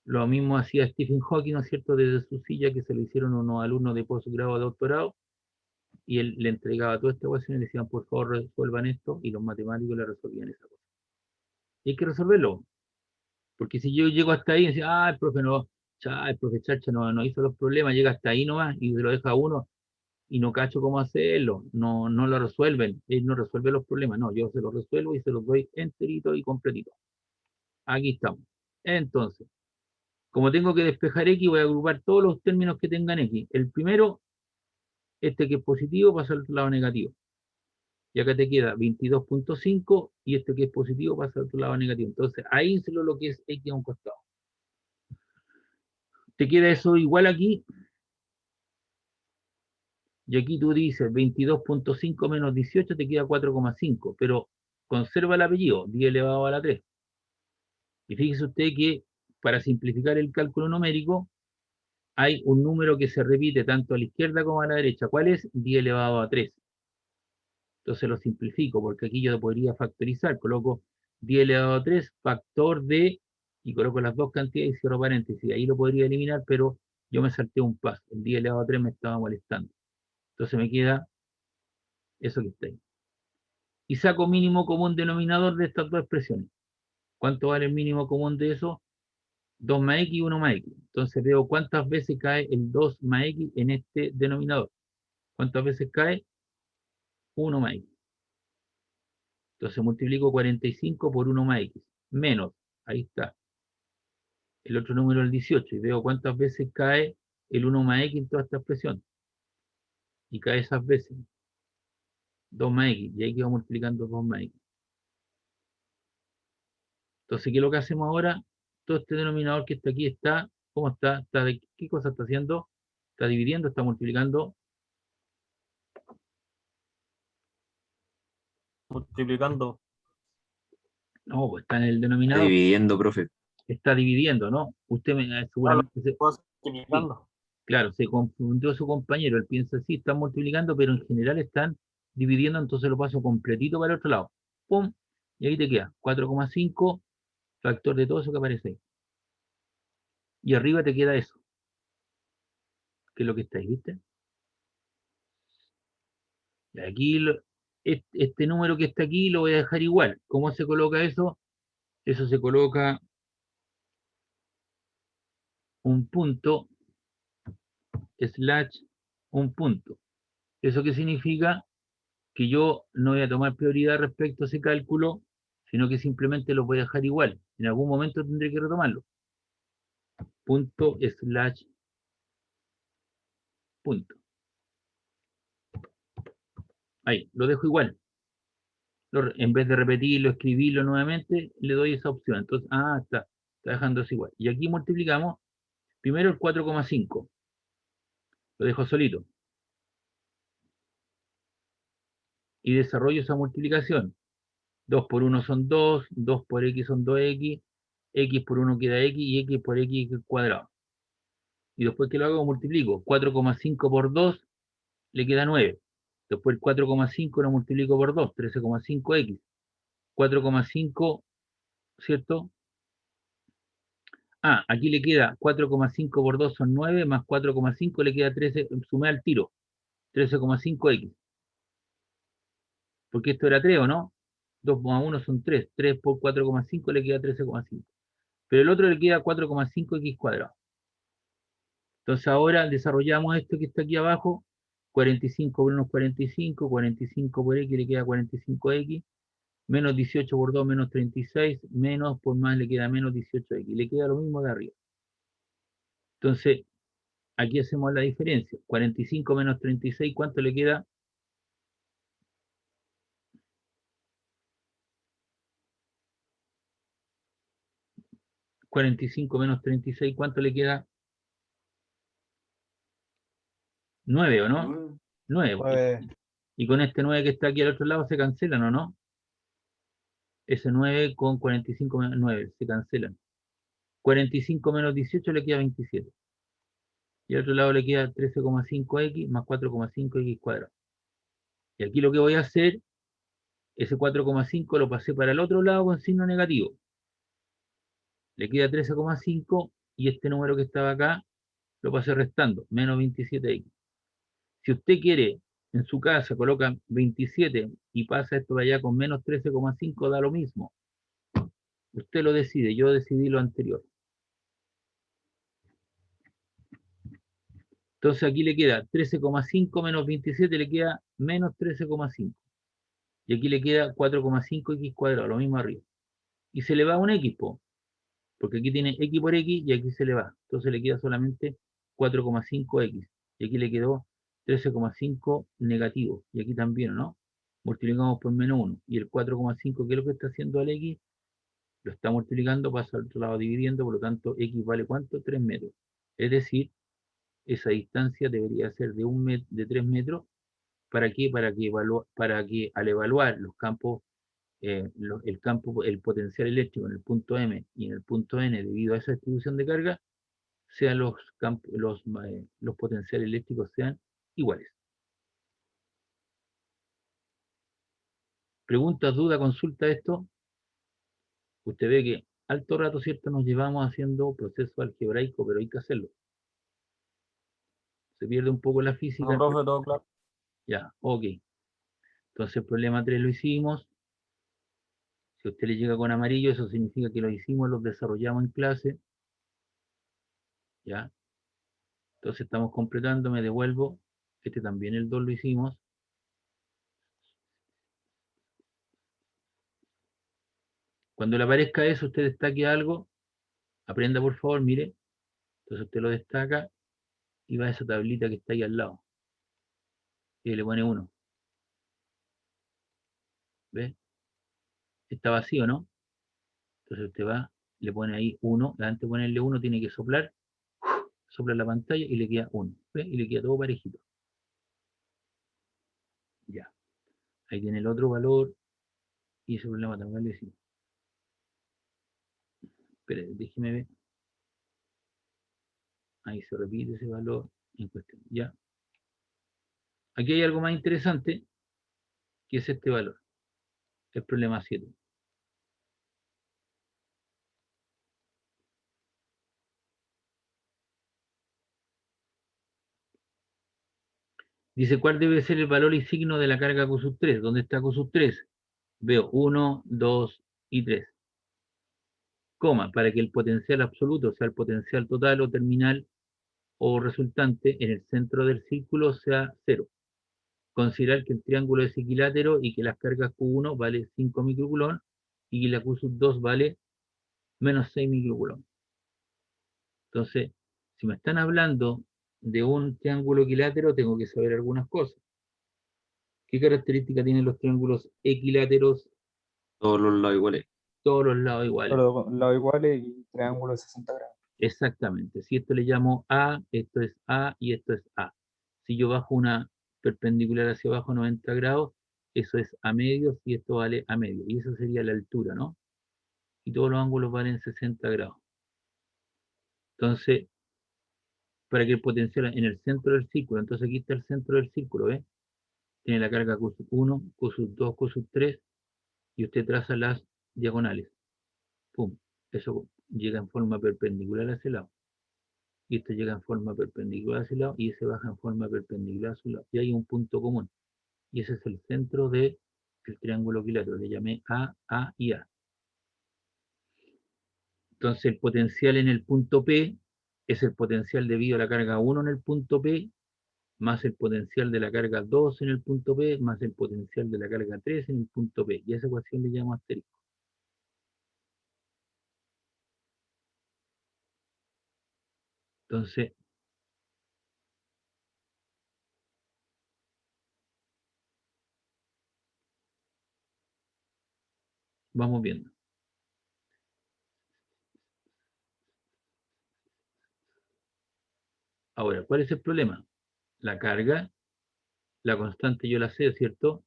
Lo mismo hacía Stephen Hawking, ¿no es cierto?, desde su silla, que se lo hicieron unos alumnos de posgrado, doctorado, y él le entregaba toda esta ecuación y le decían, por favor, resuelvan esto, y los matemáticos le resolvían esa cosa. Y hay que resolverlo, porque si yo llego hasta ahí y decía, el profe no, el profe Chacha no hizo los problemas, llega hasta ahí nomás y se lo deja a uno y no cacho cómo hacerlo, no lo resuelven, él no resuelve los problemas, no, yo se los resuelvo y se los doy enterito y completito. Aquí estamos. Entonces, como tengo que despejar X, voy a agrupar todos los términos que tengan X. El primero, este que es positivo, pasa al otro lado negativo. Y acá te queda 22,5 y este que es positivo pasa al otro lado negativo. Entonces, ahí se lo que es X a un costado. Te queda eso igual aquí. Y aquí tú dices 22,5 menos 18 te queda 4,5. Pero conserva el apellido, 10 elevado a la 3. Y fíjese usted que para simplificar el cálculo numérico, hay un número que se repite tanto a la izquierda como a la derecha. ¿Cuál es? 10 elevado a 3. Entonces lo simplifico, porque aquí yo podría factorizar. Coloco 10 elevado a 3, factor de, y coloco las dos cantidades y cierro paréntesis. Ahí lo podría eliminar, pero yo me salté un paso. El 10 elevado a 3 me estaba molestando. Entonces me queda eso que está ahí. Y saco mínimo común denominador de estas dos expresiones. ¿Cuánto vale el mínimo común de eso? 2 más x y 1 más x. Entonces veo cuántas veces cae el 2 más x en este denominador. ¿Cuántas veces cae? 1 más x. Entonces multiplico 45 por 1 más x. Menos, ahí está. El otro número es el 18. Y veo cuántas veces cae el 1 más x en toda esta expresión. Y cae esas veces. 2 más x. Y ahí quedo multiplicando 2 más x. Entonces, ¿qué es lo que hacemos ahora? Todo este denominador que está aquí está, ¿cómo está? ¿Qué cosa está haciendo? Está dividiendo, está multiplicando. Multiplicando. No, pues está en el Está denominador. dividiendo, profe. Está dividiendo, ¿no? Usted seguramente Multiplicando. claro, se confundió su compañero. Él piensa, sí, están multiplicando, pero en general están dividiendo, entonces lo paso completito para el otro lado. ¡Pum! Y ahí te queda 4,5, factor de todo eso que aparece ahí. Y arriba te queda eso, que es lo que está ahí, ¿viste? Y aquí, este número que está aquí lo voy a dejar igual. ¿Cómo se coloca eso? Eso se coloca un punto, slash, un punto. ¿Eso qué significa? Que yo no voy a tomar prioridad respecto a ese cálculo, sino que simplemente lo voy a dejar igual. En algún momento tendré que retomarlo. punto slash punto. Ahí, lo dejo igual. En vez de repetirlo, escribirlo nuevamente, le doy esa opción. Entonces, está dejándose igual. Y aquí multiplicamos primero el 4,5. Lo dejo solito. Y desarrollo esa multiplicación. 2 por 1 son 2, 2 por x son 2x, x por 1 queda x y x por x cuadrado. Y después que lo hago, multiplico. 4,5 por 2 le queda 9. Después el 4,5 lo multiplico por 2, 13,5x. 4,5, ¿cierto? Aquí le queda 4,5 por 2 son 9, más 4,5 le queda 13, sumé al tiro, 13,5x. Porque esto era 3, ¿o no? 2 más 1 son 3, 3 por 4,5 le queda 13,5. Pero el otro le queda 4,5x cuadrado. Entonces ahora desarrollamos esto que está aquí abajo, 45 por 1 es 45, 45 por x le queda 45x, menos 18 por 2 menos 36, menos por más le queda menos 18x, le queda lo mismo de arriba. Entonces, aquí hacemos la diferencia, 45 menos 36, ¿cuánto le queda? ¿45 menos 36, cuánto le queda? 9, ¿o no? 9. Pues, Y con este 9 que está aquí al otro lado se cancelan, ¿o no? Ese 9 con 45 menos 9 se cancelan. 45 menos 18 le queda 27. Y al otro lado le queda 13,5x más 4,5x cuadrado. Y aquí lo que voy a hacer, ese 4,5 lo pasé para el otro lado con signo negativo. Le queda 13,5 y este número que estaba acá lo pasé restando, menos 27x. Si usted quiere, en su casa coloca 27 y pasa esto para allá con menos 13,5, da lo mismo. Usted lo decide, yo decidí lo anterior. Entonces aquí le queda 13,5 menos 27, le queda menos 13,5. Y aquí le queda 4,5x cuadrado, lo mismo arriba. Y se le va un x, porque aquí tiene x por x y aquí se le va. Entonces le queda solamente 4,5x. Y aquí le quedó 13,5 negativo. Y aquí también, ¿no? Multiplicamos por menos 1. Y el 4,5, ¿qué es lo que está haciendo al x? Lo está multiplicando, pasa al otro lado dividiendo, por lo tanto, x vale ¿cuánto? 3 metros. Es decir, esa distancia debería ser de 3 metros. ¿Para qué? Para que al evaluar los campos, el potencial eléctrico en el punto M y en el punto N debido a esa distribución de carga, sean los potenciales eléctricos sean iguales. Preguntas, duda, consulta esto. Usted ve que alto rato, ¿cierto? Nos llevamos haciendo proceso algebraico, pero hay que hacerlo. Se pierde un poco la física. no, profe, todo claro. Ya, ok. Entonces el problema 3 lo hicimos. Si a usted le llega con amarillo, eso significa que lo hicimos, lo desarrollamos en clase. ¿Ya? Entonces estamos completando, me devuelvo. Este también el 2 lo hicimos. Cuando le aparezca eso, usted destaque algo. Aprenda, por favor, mire. Entonces usted lo destaca y va a esa tablita que está ahí al lado. Y le pone 1. ¿Ve? Está vacío, ¿no? Entonces usted va, le pone ahí 1. Antes de ponerle 1 tiene que soplar. Sopla la pantalla y le queda 1. ¿Ve? Y le queda todo parejito. Ya. Ahí tiene el otro valor. Y ese problema también lo hicimos. Espere, déjeme ver. Ahí se repite ese valor en cuestión. Ya. Aquí hay algo más interesante, que es este valor. El problema 7. Dice, ¿cuál debe ser el valor y signo de la carga Q sub 3? ¿Dónde está Q sub 3? Veo 1, 2 y 3. Coma, para que el potencial absoluto sea el potencial total o terminal o resultante en el centro del círculo sea 0. Considerar que el triángulo es equilátero y que las cargas Q1 vale 5 microcoulomb y que la Q sub 2 vale menos 6 microcoulomb. Entonces, si me están hablando de un triángulo equilátero, tengo que saber algunas cosas. ¿Qué características tienen los triángulos equiláteros? Todos los lados iguales. Todos los lados iguales. Pero lados iguales y triángulo de 60 grados. Exactamente. Si esto le llamo A, esto es A y esto es A. Si yo bajo una perpendicular hacia abajo 90 grados, eso es A medio y esto vale A medio. Y eso sería la altura, ¿no? Y todos los ángulos valen 60 grados. Entonces, para que el potencial en el centro del círculo, entonces aquí está el centro del círculo, ¿ves? Tiene la carga Q1, Q2, Q3, y usted traza las diagonales. Pum. Eso llega en forma perpendicular hacia el lado. Y esto llega en forma perpendicular hacia el lado, y ese baja en forma perpendicular hacia el lado. Y hay un punto común. Y ese es el centro del triángulo equilátero. Le llamé A y A. Entonces el potencial en el punto P es el potencial debido a la carga 1 en el punto P, más el potencial de la carga 2 en el punto P, más el potencial de la carga 3 en el punto P. Y a esa ecuación le llamo asterisco. Entonces, vamos viendo. Ahora, ¿cuál es el problema? La carga, la constante yo la sé, ¿cierto?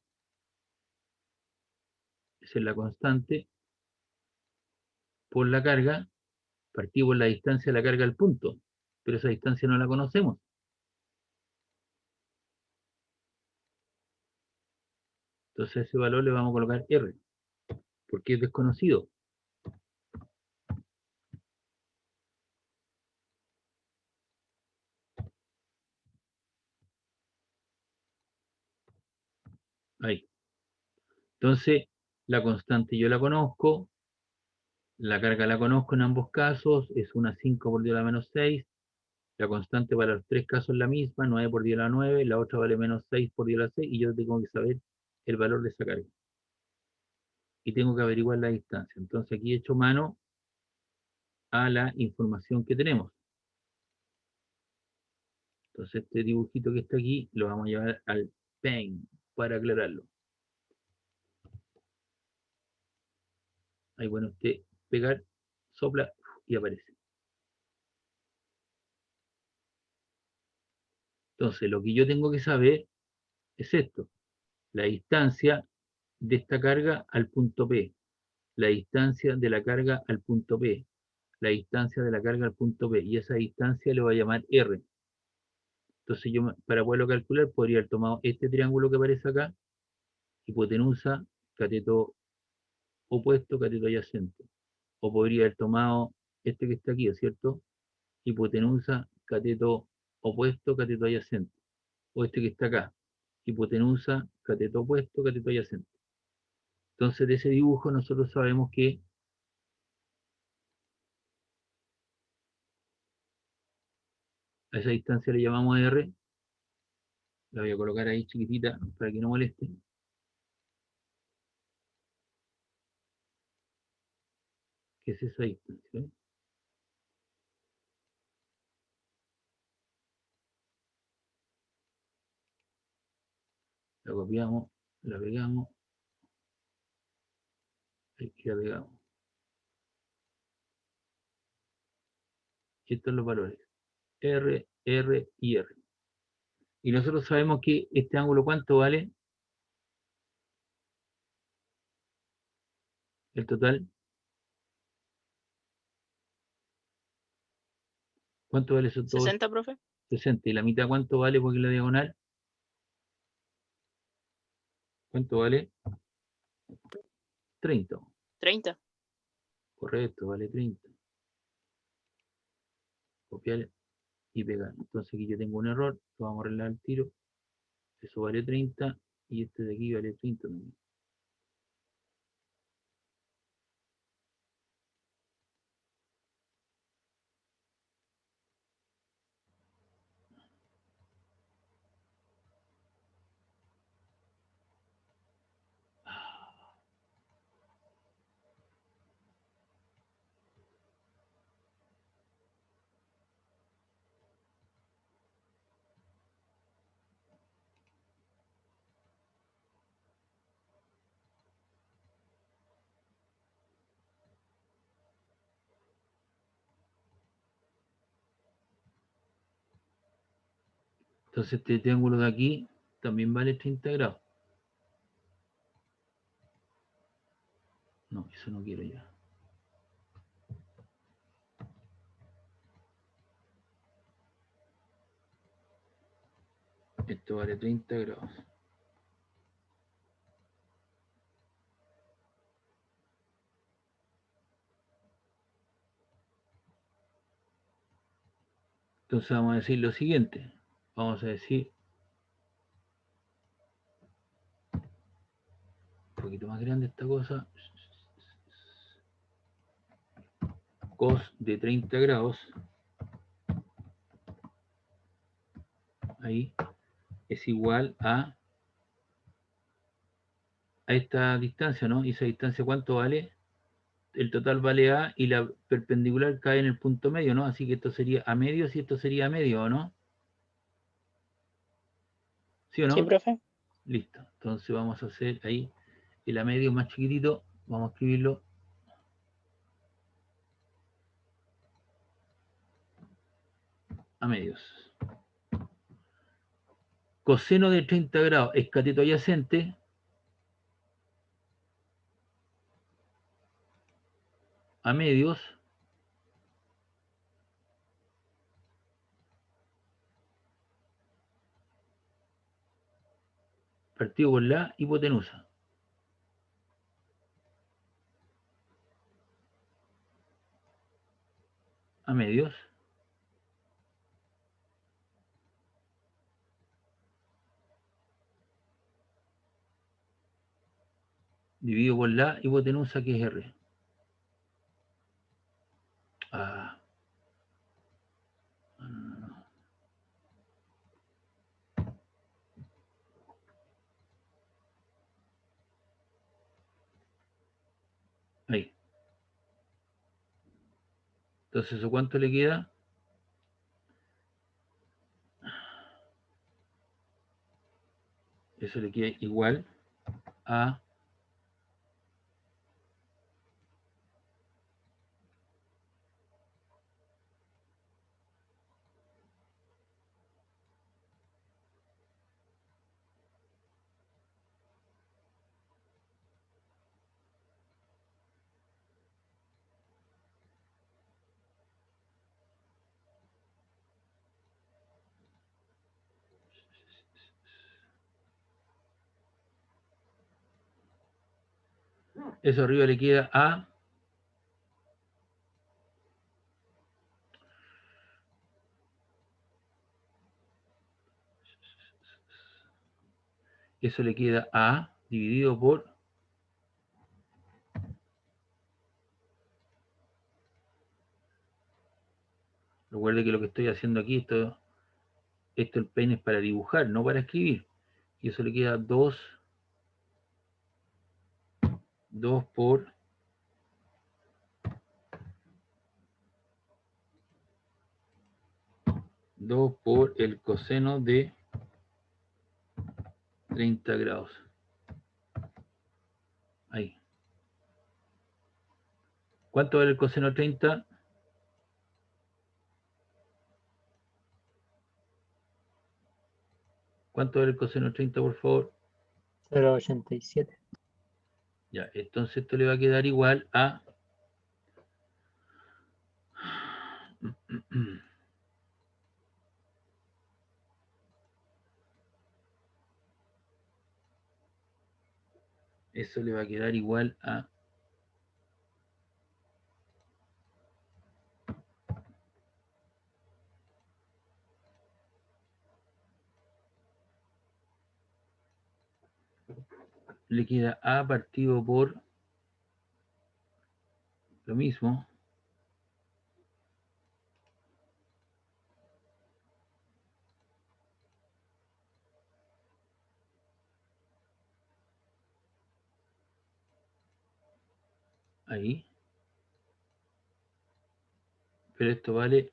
Esa es la constante por la carga, partimos la distancia de la carga al punto, pero esa distancia no la conocemos. Entonces a ese valor le vamos a colocar R, porque es desconocido. Ahí. Entonces, la constante yo la conozco, la carga la conozco en ambos casos, es una 5 por 10 a la menos 6, la constante para los tres casos es la misma, 9 por 10 a la 9, la otra vale menos 6 por 10 a la 6, y yo tengo que saber el valor de esa carga. Y tengo que averiguar la distancia. Entonces aquí he hecho mano a la información que tenemos. Entonces este dibujito que está aquí lo vamos a llevar al Paint para aclararlo. Ahí bueno, usted pegar, sopla y aparece. Entonces lo que yo tengo que saber es esto, la distancia de esta carga al punto P, la distancia de la carga al punto P, la distancia de la carga al punto P, y esa distancia le voy a llamar R. Entonces yo, para poderlo calcular, podría haber tomado este triángulo que aparece acá, hipotenusa, cateto opuesto, cateto adyacente. O podría haber tomado este que está aquí, ¿cierto? Hipotenusa, cateto opuesto, cateto adyacente. O este que está acá, hipotenusa, cateto opuesto, cateto adyacente. Entonces, de ese dibujo nosotros sabemos que a esa distancia le llamamos R. La voy a colocar ahí chiquitita para que no moleste. ¿Qué es esa distancia? La copiamos, la pegamos, y la pegamos. Y estos son los valores. R, R y R. Y nosotros sabemos que este ángulo, ¿cuánto vale? El total. ¿Cuánto vale eso todo? 60, profe. 60. ¿Y la mitad cuánto vale porque la diagonal? ¿Cuánto vale? 30. 30. Correcto, vale 30. Copiar y pegar. Entonces aquí yo tengo un error, lo vamos a arreglar al tiro. Eso vale 30 y este de aquí vale 30 también. Entonces este triángulo de aquí también vale 30 grados. No, eso no quiero ya. Esto vale 30 grados. Entonces vamos a decir lo siguiente. Vamos a decir un poquito más grande esta cosa. Cos de 30 grados. Ahí es igual a esta distancia, ¿no? ¿Y esa distancia cuánto vale? El total vale A y la perpendicular cae en el punto medio, ¿no? Así que esto sería A medio, si esto sería A medio, ¿o no? ¿Sí o no? Sí, profe. Listo. Entonces vamos a hacer ahí el A medio más chiquitito. Vamos a escribirlo. A medios. Coseno de 30 grados es cateto adyacente. A medios. Partido por la hipotenusa. A medios. Dividido por la hipotenusa que es R. Ah. No. Ahí. Entonces, ¿eso cuánto le queda? Eso le queda igual a eso arriba le queda a eso le queda a dividido por recuerde que lo que estoy haciendo aquí esto el pen es para dibujar, no para escribir, y eso le queda 2 por 2 por el coseno de 30 grados. Ahí. ¿Cuánto vale el coseno de 30? ¿Cuánto vale el coseno de 30, por favor? 0,87. Ya, entonces esto le va a quedar igual a eso le va a quedar igual a le queda a partido por lo mismo ahí, pero esto vale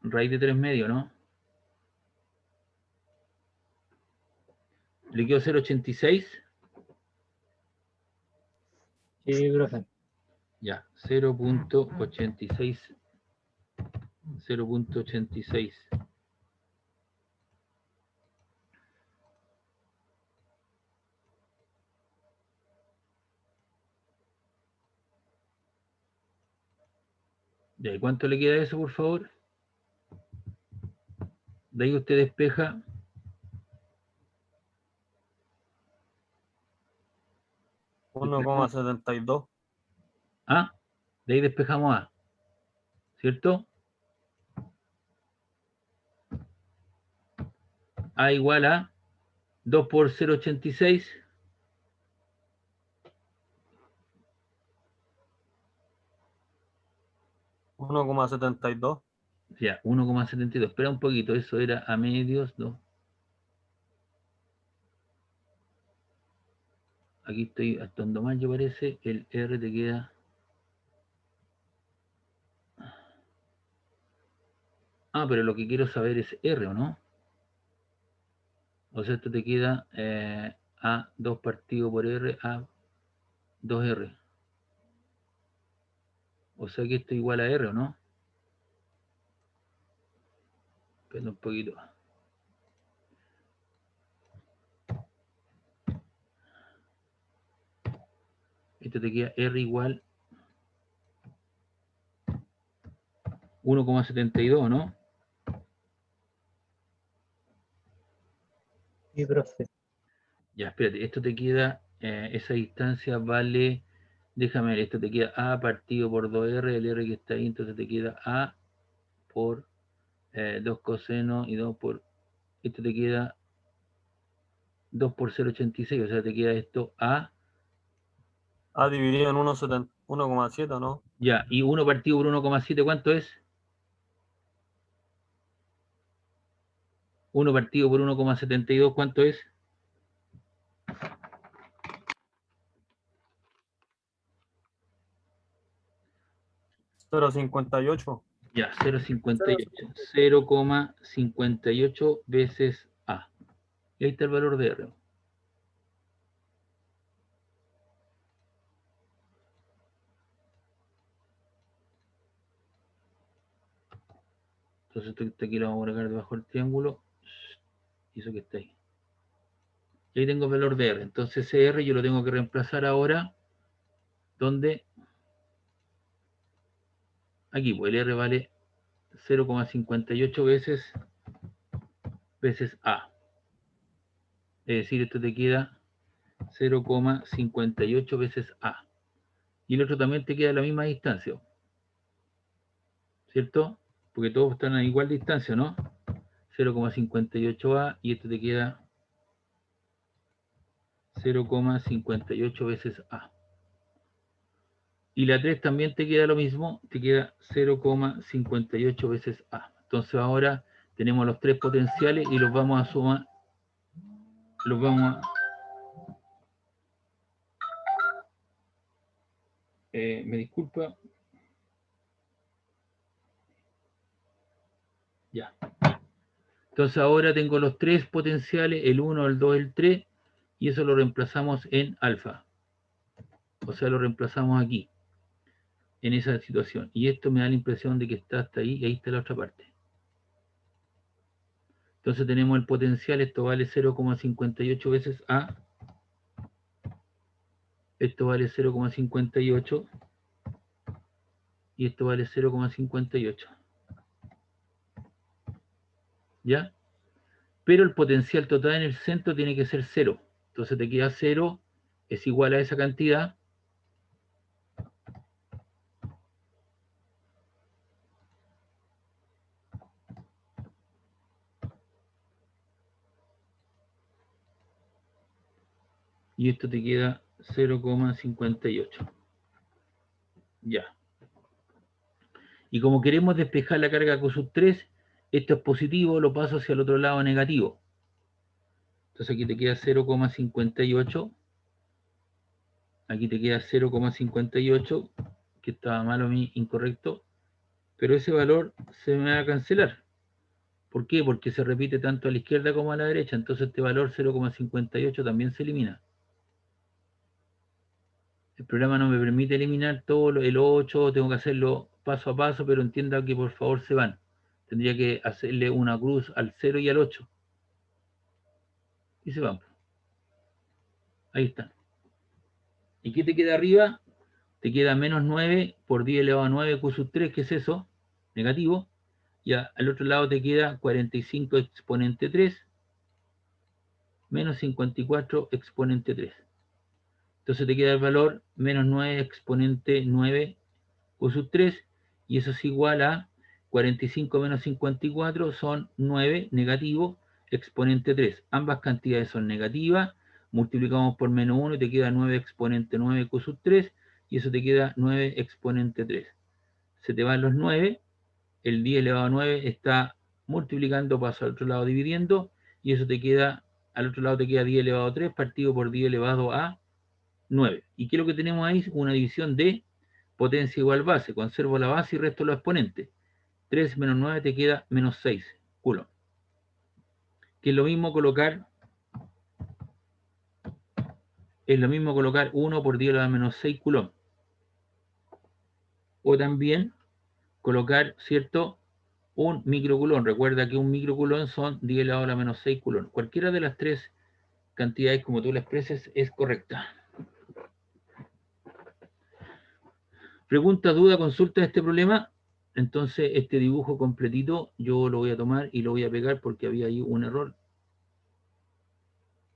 raíz de 3 medios, ¿no? Le quedó 0,86. Sí, profe. Ya, 0,86. 0,86. Ya, ¿y cuánto le queda a eso, por favor? De ahí usted despeja. $1,72. A. De ahí despejamos A. ¿Cierto? A igual a 2 por 0,86. $1,72. Ya, 1,72. Espera un poquito, eso era a medios, 2. Aquí estoy actuando mal, yo parece. El R te queda. Ah, pero lo que quiero saber es R, ¿o no? O sea, esto te queda A 2 partido por R, A 2R. O sea que esto es igual a R, ¿o no? Espera un poquito. Esto te queda R igual 1,72, ¿no? Sí, profe. Ya, espérate, esto te queda, esa distancia vale, déjame ver, esto te queda A partido por 2R, el R que está ahí, entonces te queda A por 2 coseno y 2 por, esto te queda 2 por 0,86, o sea, te queda esto A, A dividido en 1,7, ¿no? ya, y 1 partido por 1,7, ¿cuánto es? 1 partido por 1,72, ¿cuánto es? $0,58. Ya, 0,58. 0,58 veces A. Y ahí está el valor de R. Entonces esto aquí lo vamos a agregar debajo del triángulo. Y eso que está ahí. Y ahí tengo el valor de R. Entonces ese R yo lo tengo que reemplazar ahora. ¿Dónde? Aquí, pues el R vale 0,58 veces A. Es decir, esto te queda 0,58 veces A. Y el otro también te queda a la misma distancia. ¿Cierto? Porque todos están a igual distancia, ¿no? 0,58A y esto te queda 0,58 veces A. Y la 3 también te queda lo mismo, te queda 0,58 veces A. Entonces ahora tenemos los tres potenciales y los vamos a sumar, los vamos a... me disculpa. Ya. Entonces ahora tengo los tres potenciales, el 1, el 2, el 3, y eso lo reemplazamos en alfa. O sea, lo reemplazamos aquí, en esa situación. Y esto me da la impresión de que está hasta ahí, y ahí está la otra parte. Entonces tenemos el potencial, esto vale 0,58 veces A. Esto vale 0,58. Y esto vale 0,58. ¿Ya? Pero el potencial total en el centro tiene que ser 0. Entonces te queda 0, es igual a esa cantidad. Y esto te queda 0,58. Ya. Y como queremos despejar la carga Q sub 3, esto es positivo, lo paso hacia el otro lado negativo. Entonces aquí te queda 0,58. Aquí te queda 0,58, que estaba mal o incorrecto. Pero ese valor se me va a cancelar. ¿Por qué? Porque se repite tanto a la izquierda como a la derecha. Entonces este valor 0,58 también se elimina. El programa no me permite eliminar todo el 8, tengo que hacerlo paso a paso, pero entienda que por favor se van. Tendría que hacerle una cruz al 0 y al 8. Y se van. Ahí está. ¿Y qué te queda arriba? te queda menos 9 por 10 elevado a 9 Q sub 3, ¿qué es eso? Negativo. Y al otro lado te queda 45 exponente 3 menos 54 exponente 3. Entonces te queda el valor menos 9 exponente 9 Q sub 3, y eso es igual a 45 menos 54 son 9 negativo exponente 3. Ambas cantidades son negativas, multiplicamos por menos 1 y te queda 9 exponente 9 Q sub 3, y eso te queda 9 exponente 3. Se te van los 9, el 10 elevado a 9 está multiplicando, pasa al otro lado dividiendo, y eso te queda, al otro lado te queda 10 elevado a 3 partido por 10 elevado a 9. ¿Y qué es lo que tenemos ahí? Una división de potencia igual base. Conservo la base y resto los exponentes. 3 menos 9 te queda menos 6 coulomb. Que es lo mismo colocar 1 por 10 elevado a menos 6 coulomb. O también colocar, ¿cierto?, un microcoulomb. Recuerda que un microcoulomb son 10 elevado a la menos 6 coulomb. Cualquiera de las tres cantidades, como tú la expreses, es correcta. Pregunta, duda, consulta de este problema. Entonces, este dibujo completito yo lo voy a tomar y lo voy a pegar porque había ahí un error.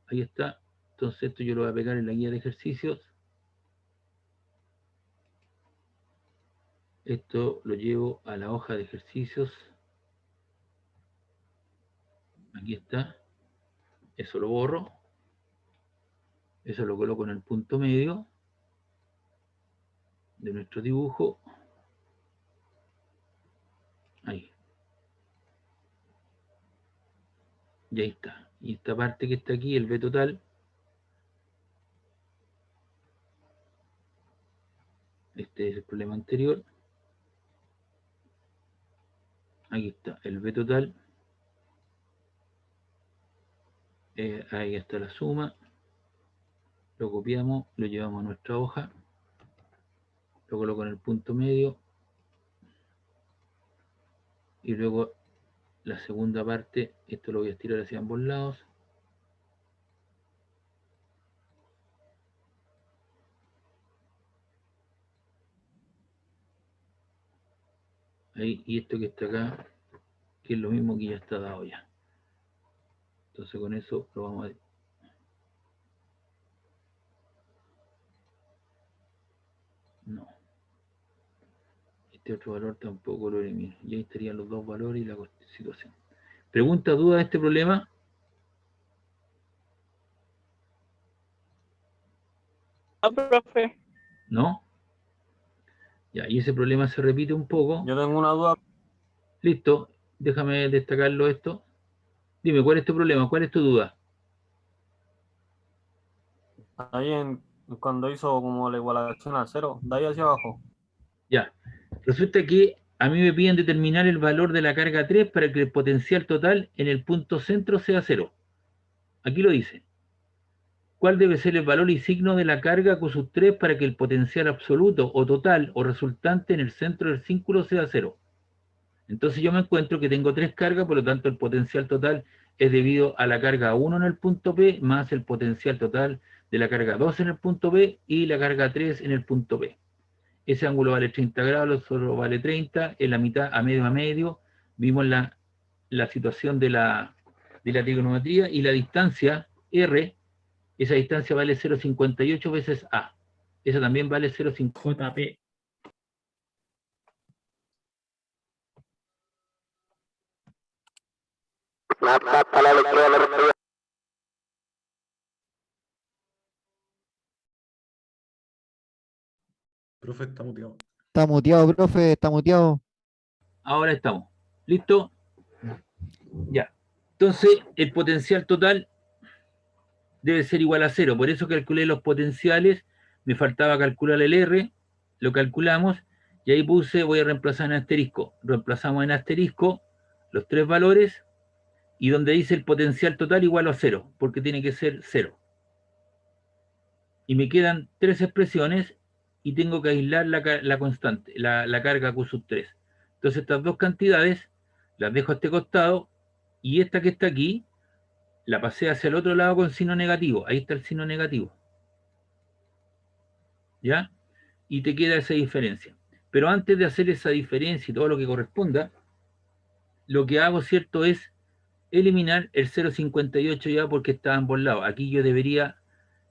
Ahí está. Entonces, esto yo lo voy a pegar en la guía de ejercicios. Esto lo llevo a la hoja de ejercicios. Aquí está. Eso lo borro. Eso lo coloco en el punto medio de nuestro dibujo. Ahí. Y ahí está. Y esta parte que está aquí, el B total, este es el problema anterior. Aquí está el B total. Ahí está la suma. Lo copiamos, lo llevamos a nuestra hoja. Lo coloco en el punto medio. Y luego la segunda parte, esto lo voy a estirar hacia ambos lados. Ahí, y esto que está acá, que es lo mismo que ya está dado ya. Entonces con eso lo vamos a... No. Este otro valor tampoco lo elimino. Y ahí estarían los dos valores y la situación. ¿Pregunta, duda de este problema? No, profe. ¿No? Ya, y ese problema se repite un poco. Yo tengo una duda. Listo, déjame destacarlo esto. Dime, ¿cuál es tu problema? ¿Cuál es tu duda? Ahí cuando hizo como la igualación a 0, de ahí hacia abajo. Ya, resulta que a mí me piden determinar el valor de la carga 3 para que el potencial total en el punto centro sea 0. Aquí lo dice. ¿Cuál debe ser el valor y signo de la carga Q sub 3 para que el potencial absoluto o total o resultante en el centro del círculo sea 0? Entonces yo me encuentro que tengo 3 cargas, por lo tanto el potencial total es debido a la carga 1 en el punto P más el potencial total de la carga 2 en el punto P y la carga 3 en el punto P. Ese ángulo vale 30 grados, solo vale 30, en la mitad a medio. Vimos la situación de la trigonometría y la distancia R, esa distancia vale 0,58 veces A. Esa también vale 0,58. JP. Profe, está muteado. Está muteado, profe, está muteado. Ahora estamos. ¿Listo? Ya. Entonces, el potencial total debe ser igual a 0. Por eso calculé los potenciales. Me faltaba calcular el R. Lo calculamos. Y ahí puse, voy a reemplazar en asterisco. Reemplazamos en asterisco los 3 valores. Y donde dice el potencial total igual a 0. Porque tiene que ser 0. Y me quedan 3 expresiones. Y tengo que aislar la constante, la carga Q sub 3. Entonces estas dos cantidades las dejo a este costado y esta que está aquí la pasé hacia el otro lado con signo negativo. Ahí está el signo negativo. ¿Ya? y te queda esa diferencia. Pero antes de hacer esa diferencia y todo lo que corresponda, lo que hago, ¿cierto?, es eliminar el 0,58 ya porque está en ambos lados. Aquí yo debería,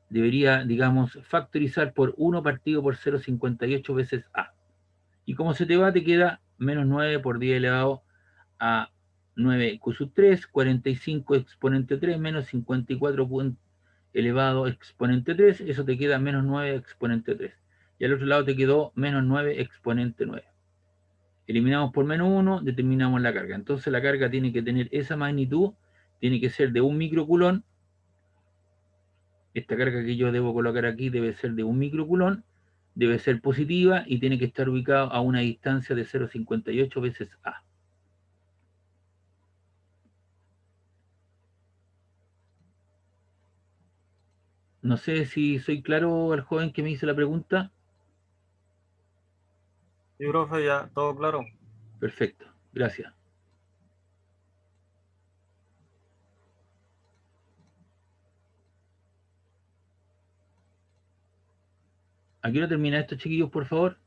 digamos, factorizar por 1 partido por 0,58 veces A. Y como se te va, te queda menos 9 por 10 elevado a 9 q sub 3, 45 exponente 3, menos 54 elevado exponente 3, eso te queda menos 9 exponente 3. Y al otro lado te quedó menos 9 exponente 9. Eliminamos por menos 1, determinamos la carga. Entonces la carga tiene que tener esa magnitud, tiene que ser de 1 microcoulomb. Esta carga que yo debo colocar aquí debe ser de 1 microcoulomb, debe ser positiva y tiene que estar ubicado a una distancia de 0,58 veces A. No sé si soy claro al joven que me hizo la pregunta. Sí, profe, ya, todo claro. Perfecto, gracias. ¿A qué hora termina esto, chiquillos, por favor?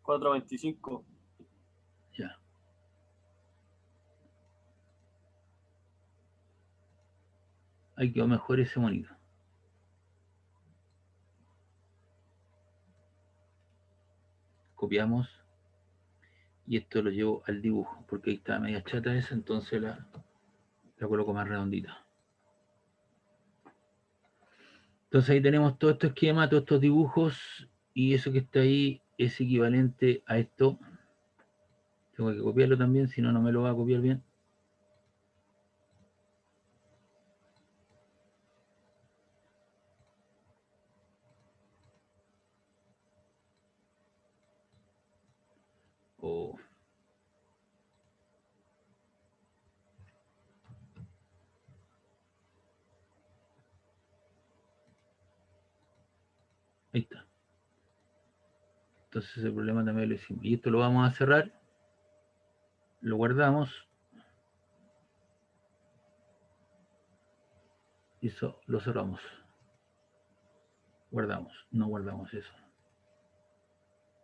4:25. Ya. Ahí quedó mejor ese monito. Copiamos. Y esto lo llevo al dibujo, porque ahí está media chata esa, entonces la coloco más redondita. Entonces ahí tenemos todo este esquema, todos estos dibujos, y eso que está ahí es equivalente a esto. Tengo que copiarlo también, si no, no me lo va a copiar bien. Oh. Ahí está. Entonces el problema también lo hicimos. Y esto lo vamos a cerrar. Lo guardamos. Y eso lo cerramos. Guardamos. No guardamos eso.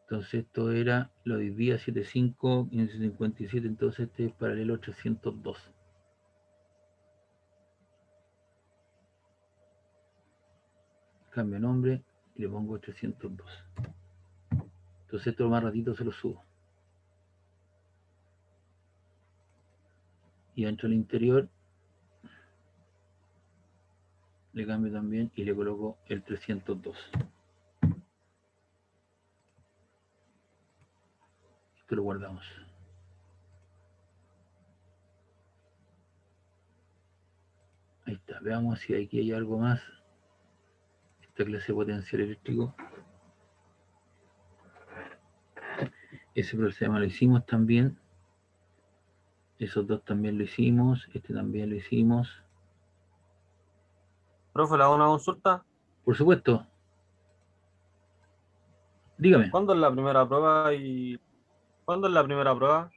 Entonces esto era, lo dividía 75, 557, entonces este es paralelo 302. Cambio nombre y le pongo 302. Entonces esto más ratito se lo subo. Y dentro del interior le cambio también y le coloco el 302. Esto lo guardamos. Ahí está. Veamos si aquí hay algo más. Esta clase de potencial eléctrico. Ese problema lo hicimos también. Esos dos también lo hicimos. Este también lo hicimos. Profe, ¿le hago una consulta? Por supuesto. Dígame. ¿Cuándo es la primera prueba cuándo es la primera prueba?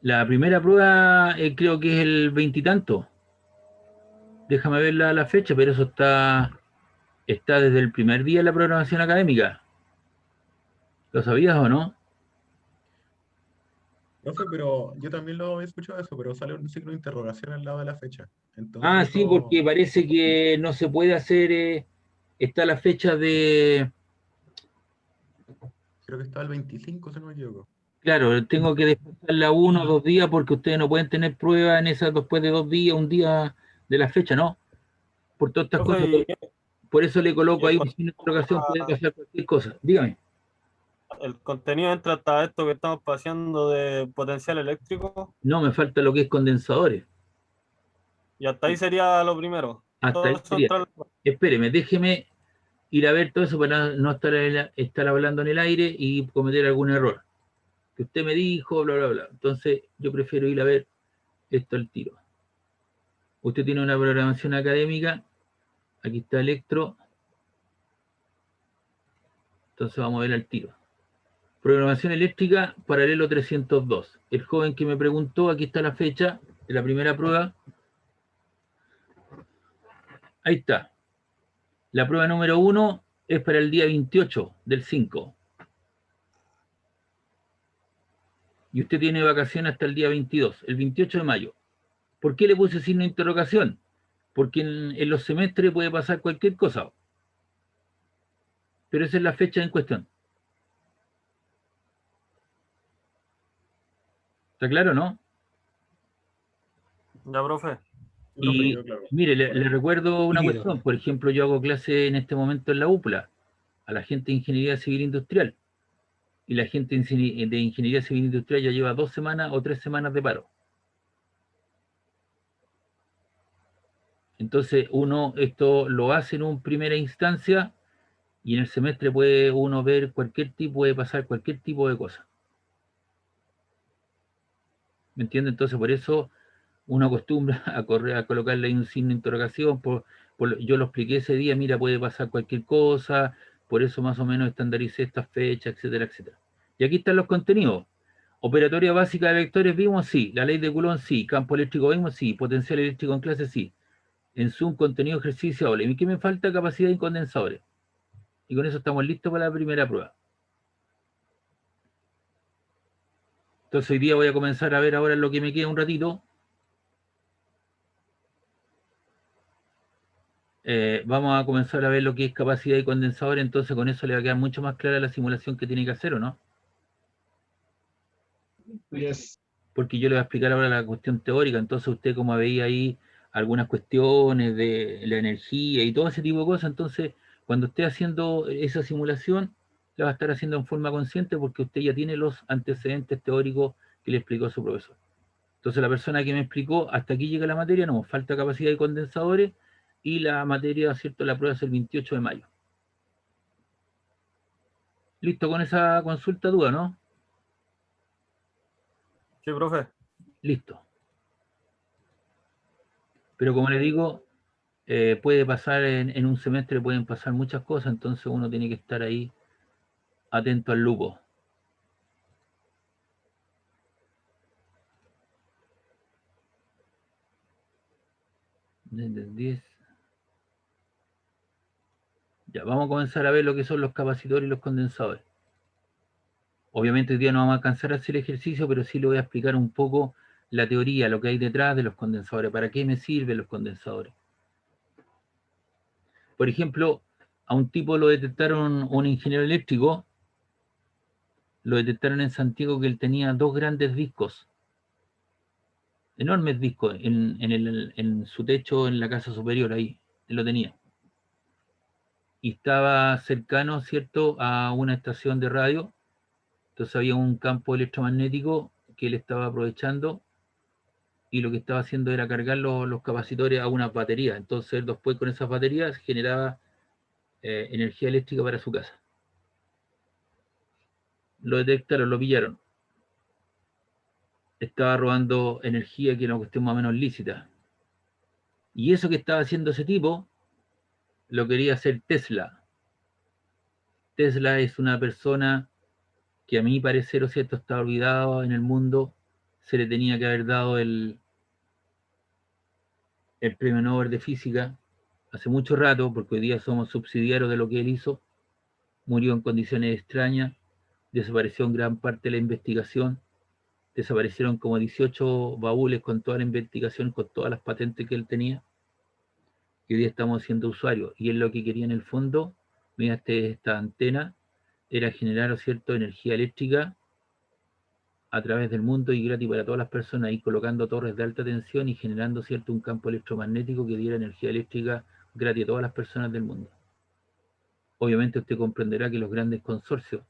La primera prueba creo que es el 20 y tanto. Déjame ver la fecha, pero eso está desde el primer día de la programación académica. ¿Lo sabías o no? Profe, pero yo también lo había escuchado eso, pero sale un signo de interrogación al lado de la fecha. Entonces Ah, sí, eso porque parece que no se puede hacer, está la fecha de, creo que está el 25, si no me equivoco. claro, tengo que desplazarla 1 o 2 días porque ustedes no pueden tener prueba en esas después de 2 días, un día de la fecha, ¿no? Por todas estas cosas, Profe, por eso le y coloco el ahí un signo de interrogación, puede pasar cualquier cosa. Dígame. contenido entra hasta esto que estamos paseando de potencial eléctrico, No, me falta lo que es condensadores. y hasta ahí sería lo primero. Hasta Todo ahí eso sería. entra. Espéreme, déjeme ir a ver todo eso para no estar hablando en el aire y cometer algún error. Que usted me dijo, bla, bla, bla. Entonces, yo prefiero ir a ver esto al tiro. Usted tiene una programación académica. Aquí está Electro. Entonces vamos a ver al tiro. Programación eléctrica, paralelo 302. El joven que me preguntó, aquí está la fecha de la primera prueba. Ahí está. La prueba número 1 es para el día 28 del 5. Y usted tiene vacaciones hasta el día 22, el 28 de mayo. ¿Por qué le puse signo de interrogación? Porque en los semestres puede pasar cualquier cosa. Pero esa es la fecha en cuestión. ¿Está claro, no? Ya, profe. Y Claro. mire, le recuerdo una Líquido. cuestión. Por ejemplo, yo hago clase en este momento en la UPLA, a la gente de Ingeniería Civil Industrial. Y la gente de Ingeniería Civil Industrial ya lleva 2 semanas o 3 semanas de paro. Entonces, uno esto lo hace en una primera instancia y en el semestre puede uno ver cualquier tipo, puede pasar cualquier tipo de cosa. ¿Me entiende? Entonces, por eso uno acostumbra a colocarle ahí un signo de interrogación. Yo lo expliqué ese día, mira, puede pasar cualquier cosa, por eso más o menos estandaricé estas fechas, etcétera, etcétera. Y aquí están los contenidos. Operatoria básica de vectores vimos, sí. La ley de Coulomb, sí. Campo eléctrico vimos, sí. Potencial eléctrico en clase, sí. En Zoom, contenido, ejercicio, aula. ¿Y qué me falta? Capacidad de condensadores. Y con eso estamos listos para la primera prueba. Entonces hoy día voy a comenzar a ver ahora lo que me queda un ratito. Vamos a comenzar a ver lo que es capacidad de condensador, entonces con eso le va a quedar mucho más clara la simulación que tiene que hacer, ¿o no? Yes. Porque yo le voy a explicar ahora la cuestión teórica, entonces usted como veía ahí algunas cuestiones de la energía y todo ese tipo de cosas, entonces cuando esté haciendo esa simulación, la va a estar haciendo en forma consciente porque usted ya tiene los antecedentes teóricos que le explicó su profesor. Entonces la persona que me explicó, hasta aquí llega la materia, no, falta capacidad de condensadores y la materia, ¿cierto? La prueba es el 28 de mayo. Listo con esa consulta, duda, ¿no? Sí, profe. Listo. Pero como le digo, puede pasar en un semestre, pueden pasar muchas cosas, entonces uno tiene que estar ahí atento al lupo. Desde el 10. Ya, vamos a comenzar a ver lo que son los capacitores y los condensadores. Obviamente hoy día no vamos a alcanzar a hacer ejercicio, pero sí le voy a explicar un poco la teoría, lo que hay detrás de los condensadores, para qué me sirven los condensadores. Por ejemplo, a un tipo lo detectaron, un ingeniero eléctrico, lo detectaron en Santiago que él tenía 2 grandes discos, enormes discos, en su techo, en la casa superior, ahí, él lo tenía. Y estaba cercano, ¿cierto?, a una estación de radio, entonces había un campo electromagnético que él estaba aprovechando y lo que estaba haciendo era cargar los capacitores a una batería. Entonces él después con esas baterías generaba energía eléctrica para su casa. Lo detectaron, lo pillaron. Estaba robando energía que era una cuestión más o menos lícita. Y eso que estaba haciendo ese tipo, lo quería hacer Tesla. Tesla es una persona que a mi parecer, o cierto, está olvidado en el mundo. Se le tenía que haber dado el premio Nobel de Física hace mucho rato, porque hoy día somos subsidiarios de lo que él hizo. Murió en condiciones extrañas, desapareció en gran parte de la investigación, desaparecieron como 18 baúles con toda la investigación, con todas las patentes que él tenía, y hoy día estamos siendo usuarios, y él lo que quería en el fondo, mediante esta antena, era generar, ¿cierto?, energía eléctrica a través del mundo y gratis para todas las personas, y colocando torres de alta tensión y generando, ¿cierto?, un campo electromagnético que diera energía eléctrica gratis a todas las personas del mundo. Obviamente usted comprenderá que los grandes consorcios,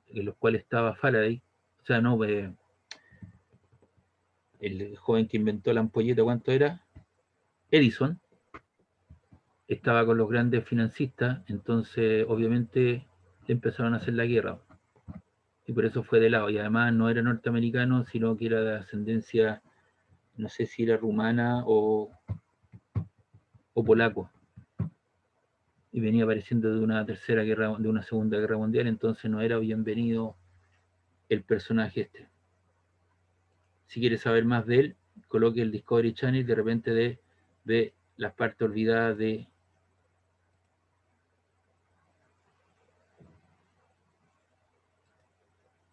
en los cuales estaba Faraday, o sea, no, el joven que inventó la ampolleta, ¿cuánto era? Edison, estaba con los grandes financistas, entonces obviamente le empezaron a hacer la guerra. Y por eso fue de lado. Y además no era norteamericano, sino que era de ascendencia, no sé si era rumana o polaco. Y venía apareciendo de una tercera guerra, de una segunda guerra mundial, entonces no era bienvenido el personaje este. Si quiere saber más de él, coloque el Discovery Channel y de repente ve las partes olvidadas de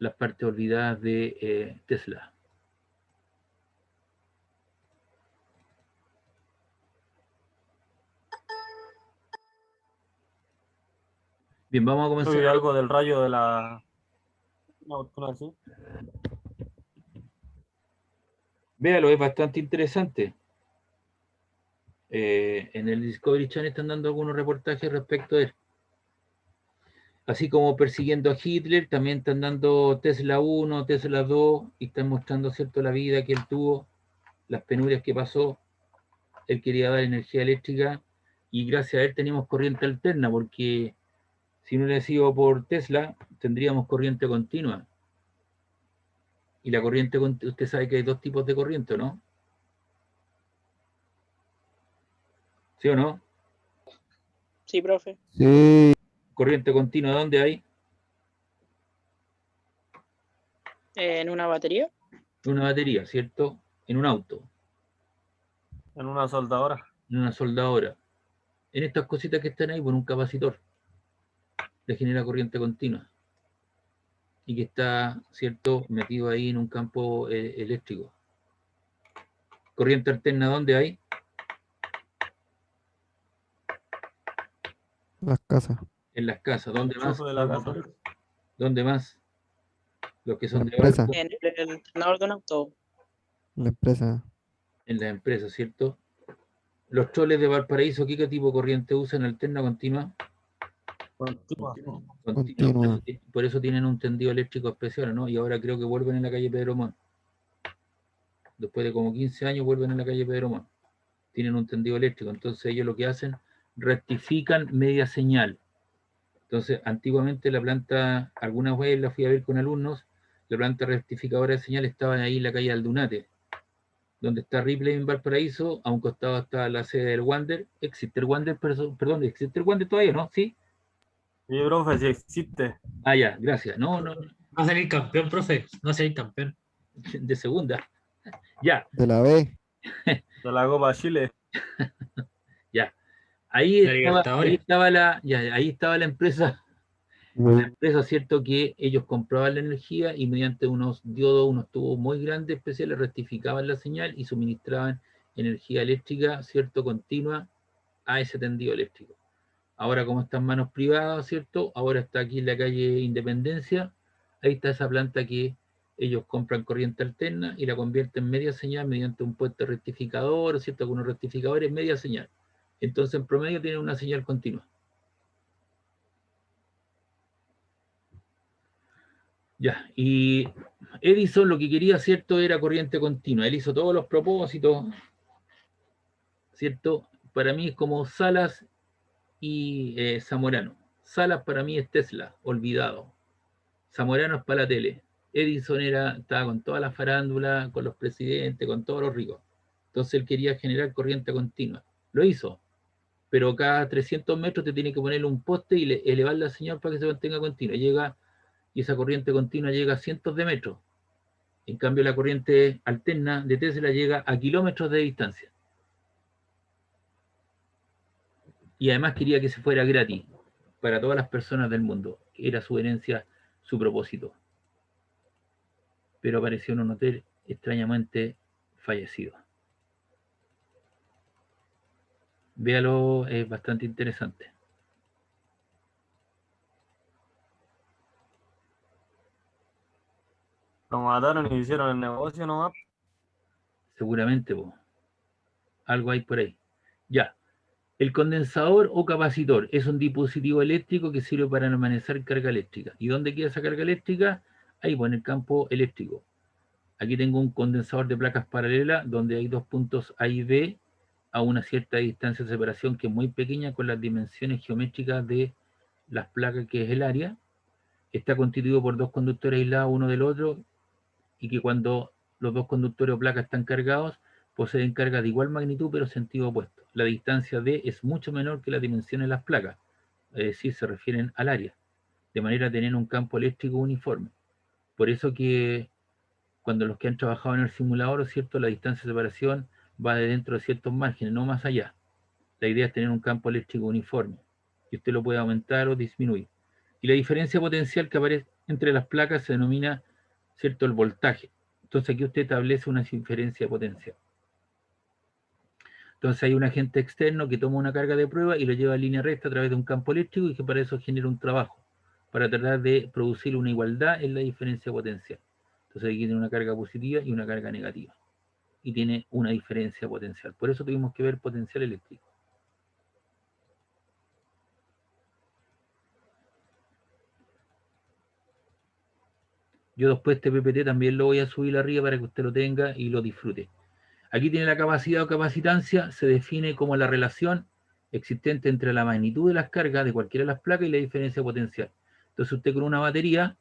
las partes olvidadas de Tesla. Bien, vamos a Yo vi comenzar. algo del rayo de la... Una cuestión así. Véalo, es bastante interesante. En el Discovery Channel están dando algunos reportajes respecto a él. Así como persiguiendo a Hitler, también están dando Tesla 1, Tesla 2, y están mostrando, ¿cierto?, la vida que él tuvo, las penurias que pasó. Él quería dar energía eléctrica, y gracias a él tenemos corriente alterna, porque si no hubiera sido por Tesla, tendríamos corriente continua. Y la corriente, usted sabe que hay dos tipos de corriente, ¿no? ¿Sí o no? Sí, profe. Sí, Corriente continua, ¿dónde hay? En una batería. En una batería, ¿cierto? En un auto, En una soldadora. en una soldadora. En estas cositas que están ahí, por un capacitor, le genera corriente continua. Y que está, ¿cierto?, metido ahí en un campo eléctrico. Corriente alterna, ¿dónde hay? las casas, En las casas. ¿Dónde más? Enchufe de la casa. ¿Dónde más? Los que la son de empresa, barco, En el entrenador de un auto. la empresa, en las empresas, ¿cierto? Los troles de Valparaíso, ¿qué tipo de corriente usan? ¿Alterna o continua? Continua. continua. Por eso tienen un tendido eléctrico especial, ¿no? Y ahora creo que vuelven en la calle Pedro Montt. Después de como 15 años vuelven en la calle Pedro Montt. Tienen un tendido eléctrico. Entonces ellos lo que hacen, rectifican media señal. Entonces, antiguamente la planta, algunas veces la fui a ver con alumnos, la planta rectificadora de señal estaba ahí en la calle Aldunate, donde está Ripley en Valparaíso. A un costado está la sede del Wander. ¿Existe el Wander? Perdón, ¿existe el Wander todavía, no? ¿Sí? Sí, profe, si existe. Ah, ya, gracias. No, no, Va a salir campeón, profe. Va a salir campeón. de segunda. Ya, De la B, De la Copa Chile. ya. Ahí La ahí Libertadores. estaba ahí estaba la empresa. La empresa, cierto, que ellos compraban la energía y mediante unos diodos, unos tubos muy grandes especiales, rectificaban la señal y suministraban energía eléctrica, cierto, continua a ese tendido eléctrico. Ahora, como está en manos privadas, cierto, ahora está aquí en la calle Independencia, ahí está esa planta que ellos compran corriente alterna y la convierten en media señal mediante un puente rectificador, cierto, con unos rectificadores, media señal. Entonces, en promedio tienen una señal continua. Ya, y Edison lo que quería, ¿cierto?, era corriente continua. Él hizo todos los propósitos, ¿cierto? Para mí es como Salas y Zamorano. Salas para mí es Tesla, olvidado. Zamorano es para la tele. Edison estaba con toda la farándula, con los presidentes, con todos los ricos. Entonces él quería generar corriente continua. Lo hizo, pero cada 300 metros te tiene que ponerle un poste y elevar la señal para que se mantenga continua. Y esa corriente continua llega a cientos de metros. En cambio, la corriente alterna de Tesla llega a kilómetros de distancia. Y además quería que se fuera gratis para todas las personas del mundo. Era su herencia, su propósito. Pero apareció en un hotel extrañamente fallecido. Véalo, es bastante interesante. Lo mataron y hicieron el negocio nomás. Seguramente, algo hay por ahí. Ya. El condensador o capacitor es un dispositivo eléctrico que sirve para almacenar carga eléctrica. ¿Y dónde queda esa carga eléctrica? Ahí, en el campo eléctrico. Aquí tengo un condensador de placas paralelas donde hay dos puntos A y B a una cierta distancia de separación que es muy pequeña con las dimensiones geométricas de las placas, que es el área. Está constituido por dos conductores aislados uno del otro y que cuando los dos conductores o placas están cargados poseen carga de igual magnitud pero sentido opuesto. La distancia D es mucho menor que la dimensión de las placas, es decir, se refieren al área, de manera a tener un campo eléctrico uniforme. Por eso que cuando los que han trabajado en el simulador, ¿cierto?, la distancia de separación va de dentro de ciertos márgenes, no más allá. La idea es tener un campo eléctrico uniforme, y usted lo puede aumentar o disminuir. Y la diferencia potencial que aparece, entre las placas se denomina, ¿cierto?, el voltaje. Entonces aquí usted establece una diferencia de potencia. Entonces hay un agente externo que toma una carga de prueba y lo lleva en línea recta a través de un campo eléctrico y que para eso genera un trabajo, para tratar de producir una igualdad en la diferencia potencial. Entonces aquí tiene una carga positiva y una carga negativa. Y tiene una diferencia potencial. Por eso tuvimos que ver potencial eléctrico. Yo después este PPT también lo voy a subir arriba para que usted lo tenga y lo disfrute. Aquí tiene la capacidad o capacitancia, se define como la relación existente entre la magnitud de las cargas de cualquiera de las placas y la diferencia potencial. Entonces usted con una batería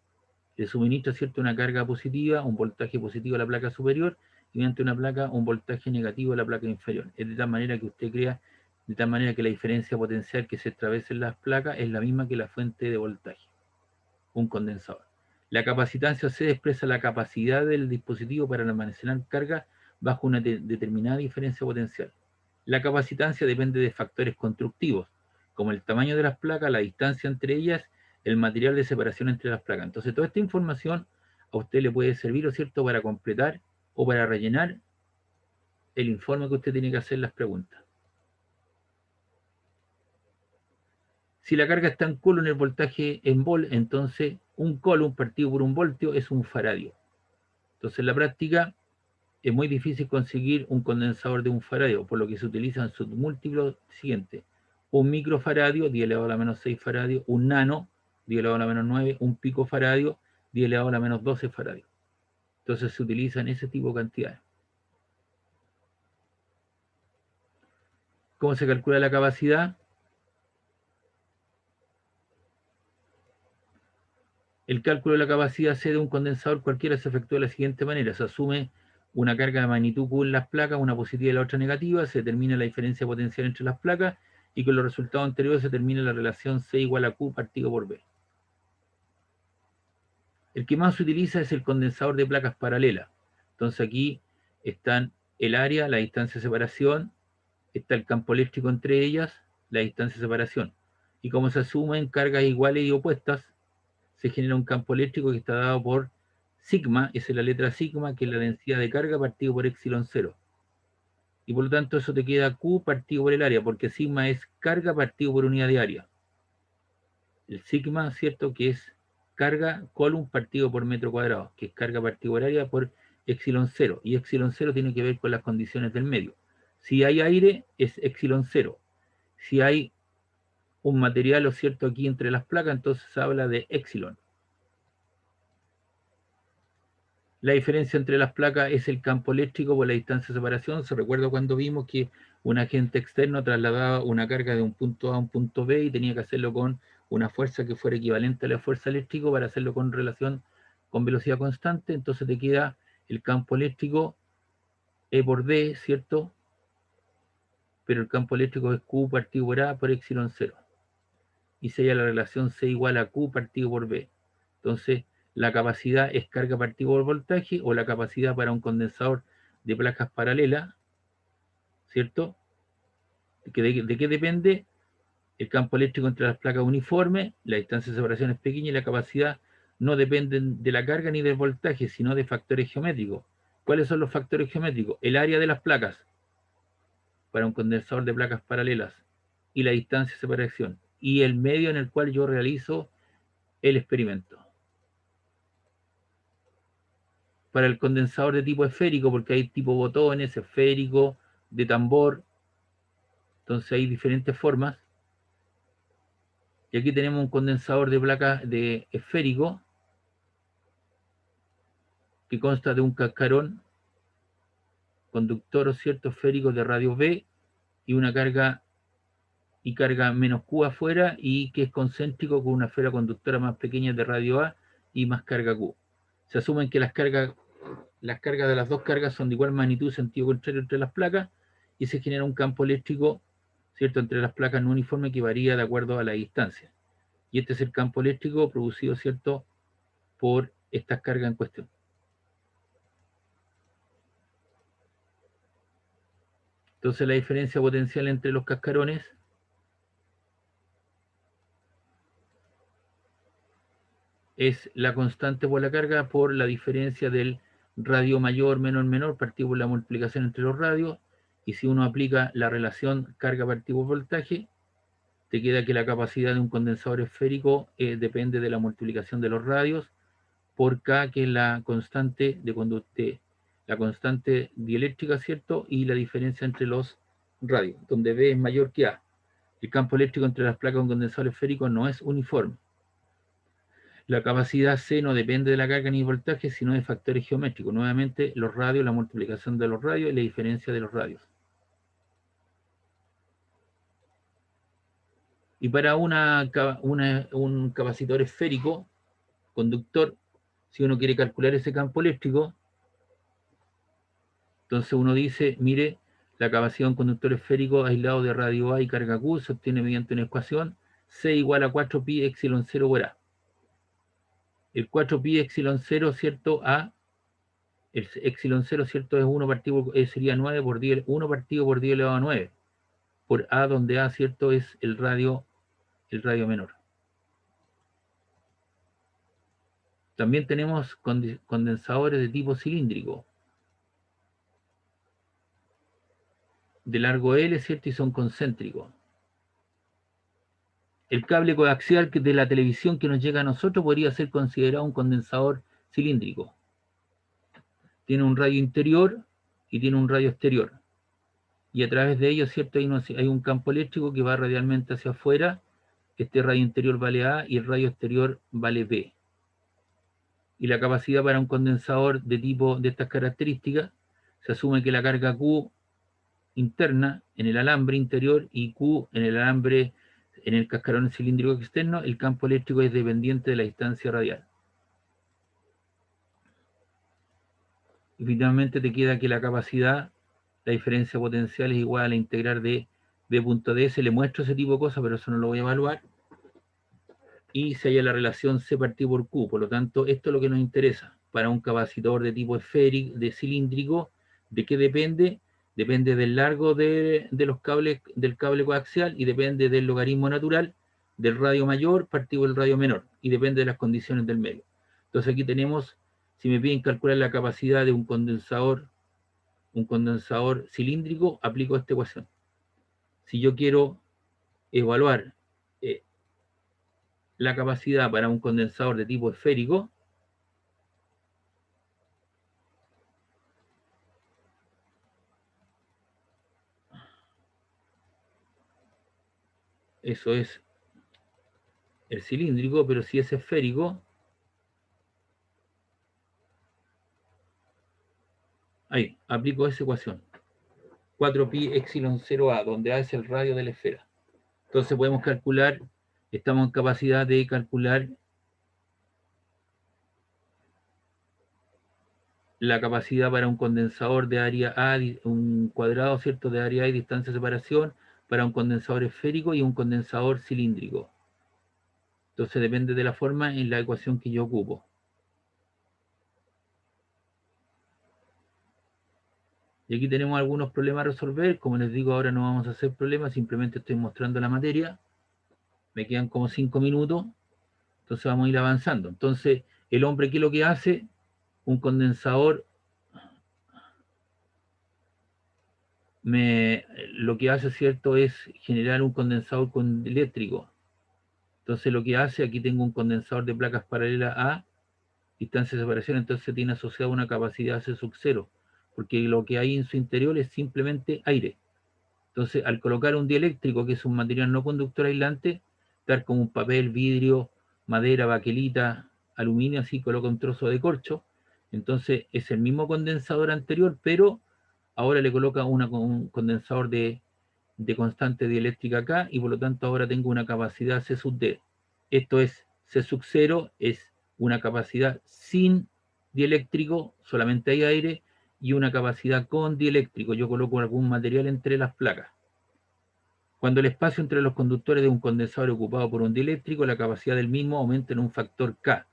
le suministra, ¿cierto?, una carga positiva, un voltaje positivo a la placa superior y mediante una placa un voltaje negativo a la placa inferior. Es de tal manera que usted crea, de tal manera que la diferencia potencial que se establece en las placas es la misma que la fuente de voltaje, un condensador. La capacitancia C expresa la capacidad del dispositivo para almacenar carga bajo una determinada diferencia potencial. La capacitancia depende de factores constructivos, como el tamaño de las placas, la distancia entre ellas, el material de separación entre las placas. Entonces, toda esta información a usted le puede servir, ¿o cierto?, para completar o para rellenar el informe que usted tiene que hacer las preguntas. Si la carga está en coulomb, el voltaje en volt, entonces un coulomb partido por un voltio es un faradio. Entonces, en la práctica es muy difícil conseguir un condensador de un faradio, por lo que se utilizan sus múltiplos siguientes. Un microfaradio, 10 elevado a la menos 6 faradio, un nano, 10 elevado a la menos 9, un picofaradio, 10 elevado a la menos 12 faradio. Entonces se utilizan ese tipo de cantidades. ¿Cómo se calcula la capacidad? El cálculo de la capacidad C de un condensador cualquiera se efectúa de la siguiente manera. Se asume una carga de magnitud Q en las placas, una positiva y la otra negativa, se determina la diferencia potencial entre las placas y con los resultados anteriores se determina la relación C igual a Q partido por B. El que más se utiliza es el condensador de placas paralelas. Entonces aquí están el área, la distancia de separación, está el campo eléctrico entre ellas, la distancia de separación. Y como se asumen cargas iguales y opuestas, se genera un campo eléctrico que está dado por sigma, esa es la letra sigma, que es la densidad de carga partido por epsilon 0. Y por lo tanto eso te queda Q partido por el área, porque sigma es carga partido por unidad de área. El sigma, ¿cierto?, que es carga coulomb partido por metro cuadrado, que es carga partido por área por epsilon 0. Y epsilon 0 tiene que ver con las condiciones del medio. Si hay aire, es epsilon 0. Si hay un material, ¿o cierto?, aquí entre las placas, entonces se habla de epsilon. La diferencia entre las placas es el campo eléctrico por la distancia de separación. Se recuerda cuando vimos que un agente externo trasladaba una carga de un punto A a un punto B y tenía que hacerlo con una fuerza que fuera equivalente a la fuerza eléctrica para hacerlo con relación con velocidad constante. Entonces te queda el campo eléctrico E por D, ¿cierto? Pero el campo eléctrico es Q partido por A por epsilon 0. Y se halla la relación C igual a Q partido por B. Entonces, la capacidad es carga partido por voltaje, o la capacidad para un condensador de placas paralelas, ¿cierto? ¿De qué depende? El campo eléctrico entre las placas uniforme, la distancia de separación es pequeña y la capacidad no dependen de la carga ni del voltaje, sino de factores geométricos. ¿Cuáles son los factores geométricos? El área de las placas para un condensador de placas paralelas y la distancia de separación y el medio en el cual yo realizo el experimento. Para el condensador de tipo esférico, porque hay tipo botones, esférico, de tambor, entonces hay diferentes formas. Y aquí tenemos un condensador de placa de esférico que consta de un cascarón conductor, ¿cierto?, esférico de radio B y una carga menos Q afuera, y que es concéntrico con una esfera conductora más pequeña de radio A y más carga Q. Se asumen que las cargas de las dos cargas son de igual magnitud, sentido contrario entre las placas, y se genera un campo eléctrico, ¿cierto?, entre las placas no uniforme que varía de acuerdo a la distancia. Y este es el campo eléctrico producido, ¿cierto?, por estas cargas en cuestión. Entonces la diferencia potencial entre los cascarones es la constante por la carga por la diferencia del radio mayor menor partido por la multiplicación entre los radios, y si uno aplica la relación carga partido por voltaje, te queda que la capacidad de un condensador esférico depende de la multiplicación de los radios por K, que es la constante la constante dieléctrica, ¿cierto? Y la diferencia entre los radios, donde B es mayor que A. El campo eléctrico entre las placas de un condensador esférico no es uniforme. La capacidad C no depende de la carga ni voltaje, sino de factores geométricos. Nuevamente, los radios, la multiplicación de los radios y la diferencia de los radios. Y para un capacitor esférico, conductor, si uno quiere calcular ese campo eléctrico, entonces uno dice, mire, la capacidad de un conductor esférico aislado de radio A y carga Q se obtiene mediante una ecuación C igual a 4pi epsilon 0 por A. El 4pi epsilon 0, ¿cierto? A, el epsilon 0, ¿cierto? Es 1 partido, sería 9 por 10, 1 partido por 10 elevado a 9, por A, donde A, ¿cierto? Es el radio menor. También tenemos condensadores de tipo cilíndrico, de largo L, ¿cierto? Y son concéntricos. El cable coaxial de la televisión que nos llega a nosotros podría ser considerado un condensador cilíndrico. Tiene un radio interior y tiene un radio exterior. Y a través de ellos, ¿cierto? Hay un campo eléctrico que va radialmente hacia afuera. Este radio interior vale A y el radio exterior vale B. Y la capacidad para un condensador de estas características, se asume que la carga Q interna en el alambre interior y Q en el alambre, en el cascarón cilíndrico externo, el campo eléctrico es dependiente de la distancia radial. Y finalmente te queda que la capacidad, la diferencia potencial es igual a la integral de B.ds. Le muestro ese tipo de cosas, pero eso no lo voy a evaluar. Y se halla la relación C partido por Q. Por lo tanto, esto es lo que nos interesa. Para un capacitor de tipo esférico, de cilíndrico, ¿de qué depende? Depende del largo de los cables, del cable coaxial, y depende del logaritmo natural del radio mayor partido del radio menor, y depende de las condiciones del medio. Entonces aquí tenemos, si me piden calcular la capacidad de un condensador cilíndrico, aplico esta ecuación. Si yo quiero evaluar la capacidad para un condensador de tipo esférico, eso es el cilíndrico, pero si es esférico, ahí, aplico esa ecuación. 4pi epsilon 0a, donde A es el radio de la esfera. Entonces podemos calcular, estamos en capacidad de calcular la capacidad para un condensador de área A, un cuadrado, ¿cierto?, de área A y distancia de separación, para un condensador esférico y un condensador cilíndrico. Entonces depende de la forma en la ecuación que yo ocupo. Y aquí tenemos algunos problemas a resolver. Como les digo, ahora no vamos a hacer problemas, simplemente estoy mostrando la materia. Me quedan como 5 minutos, entonces vamos a ir avanzando. Entonces, el hombre, ¿qué es lo que hace? Un condensador, lo que hace, ¿cierto?, es generar un condensador eléctrico. Entonces lo que hace, aquí tengo un condensador de placas paralelas a distancia de separación, entonces tiene asociado una capacidad C sub 0, porque lo que hay en su interior es simplemente aire. Entonces, al colocar un dieléctrico, que es un material no conductor aislante, dar como un papel, vidrio, madera, baquelita, aluminio, así coloca un trozo de corcho, entonces es el mismo condensador anterior, pero ahora le coloca un condensador de constante dieléctrica acá, y por lo tanto ahora tengo una capacidad C sub D. Esto es C sub 0, es una capacidad sin dieléctrico, solamente hay aire, y una capacidad con dieléctrico. Yo coloco algún material entre las placas. Cuando el espacio entre los conductores de un condensador es ocupado por un dieléctrico, la capacidad del mismo aumenta en un factor K,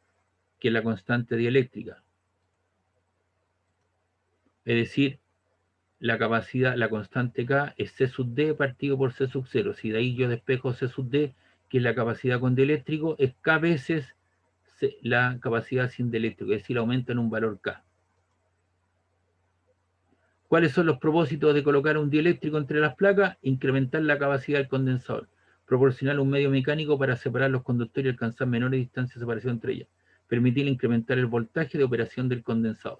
que es la constante dieléctrica. Es decir, la capacidad, la constante K es C sub D partido por C sub 0. Si de ahí yo despejo C sub D, que es la capacidad con dieléctrico, es K veces la capacidad sin dieléctrico, es decir, aumenta en un valor K. ¿Cuáles son los propósitos de colocar un dieléctrico entre las placas? Incrementar la capacidad del condensador, proporcionar un medio mecánico para separar los conductores y alcanzar menores distancias de separación entre ellas, permitir incrementar el voltaje de operación del condensador.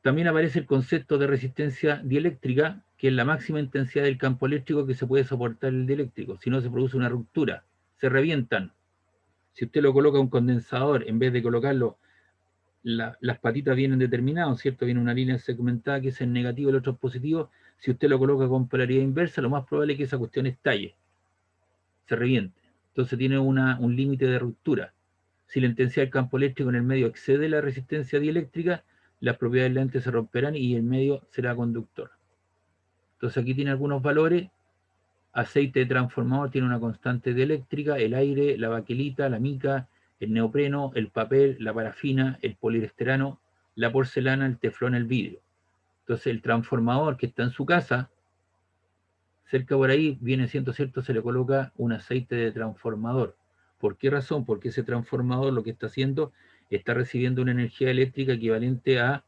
También aparece el concepto de resistencia dieléctrica, que es la máxima intensidad del campo eléctrico que se puede soportar el dieléctrico. Si no, se produce una ruptura, se revientan. Si usted lo coloca un condensador, en vez de colocarlo, las patitas vienen determinadas, ¿cierto? Viene una línea segmentada que es el negativo y el otro es positivo. Si usted lo coloca con polaridad inversa, lo más probable es que esa cuestión estalle, se reviente. Entonces tiene un límite de ruptura. Si la intensidad del campo eléctrico en el medio excede la resistencia dieléctrica, las propiedades del lente se romperán y el medio será conductor. Entonces aquí tiene algunos valores. Aceite de transformador tiene una constante dieléctrica, el aire, la baquelita, la mica, el neopreno, el papel, la parafina, el poliestireno, la porcelana, el teflón, el vidrio. Entonces el transformador que está en su casa, cerca por ahí, viene siendo cierto, se le coloca un aceite de transformador. ¿Por qué razón? Porque ese transformador lo que está haciendo, está recibiendo una energía eléctrica equivalente a,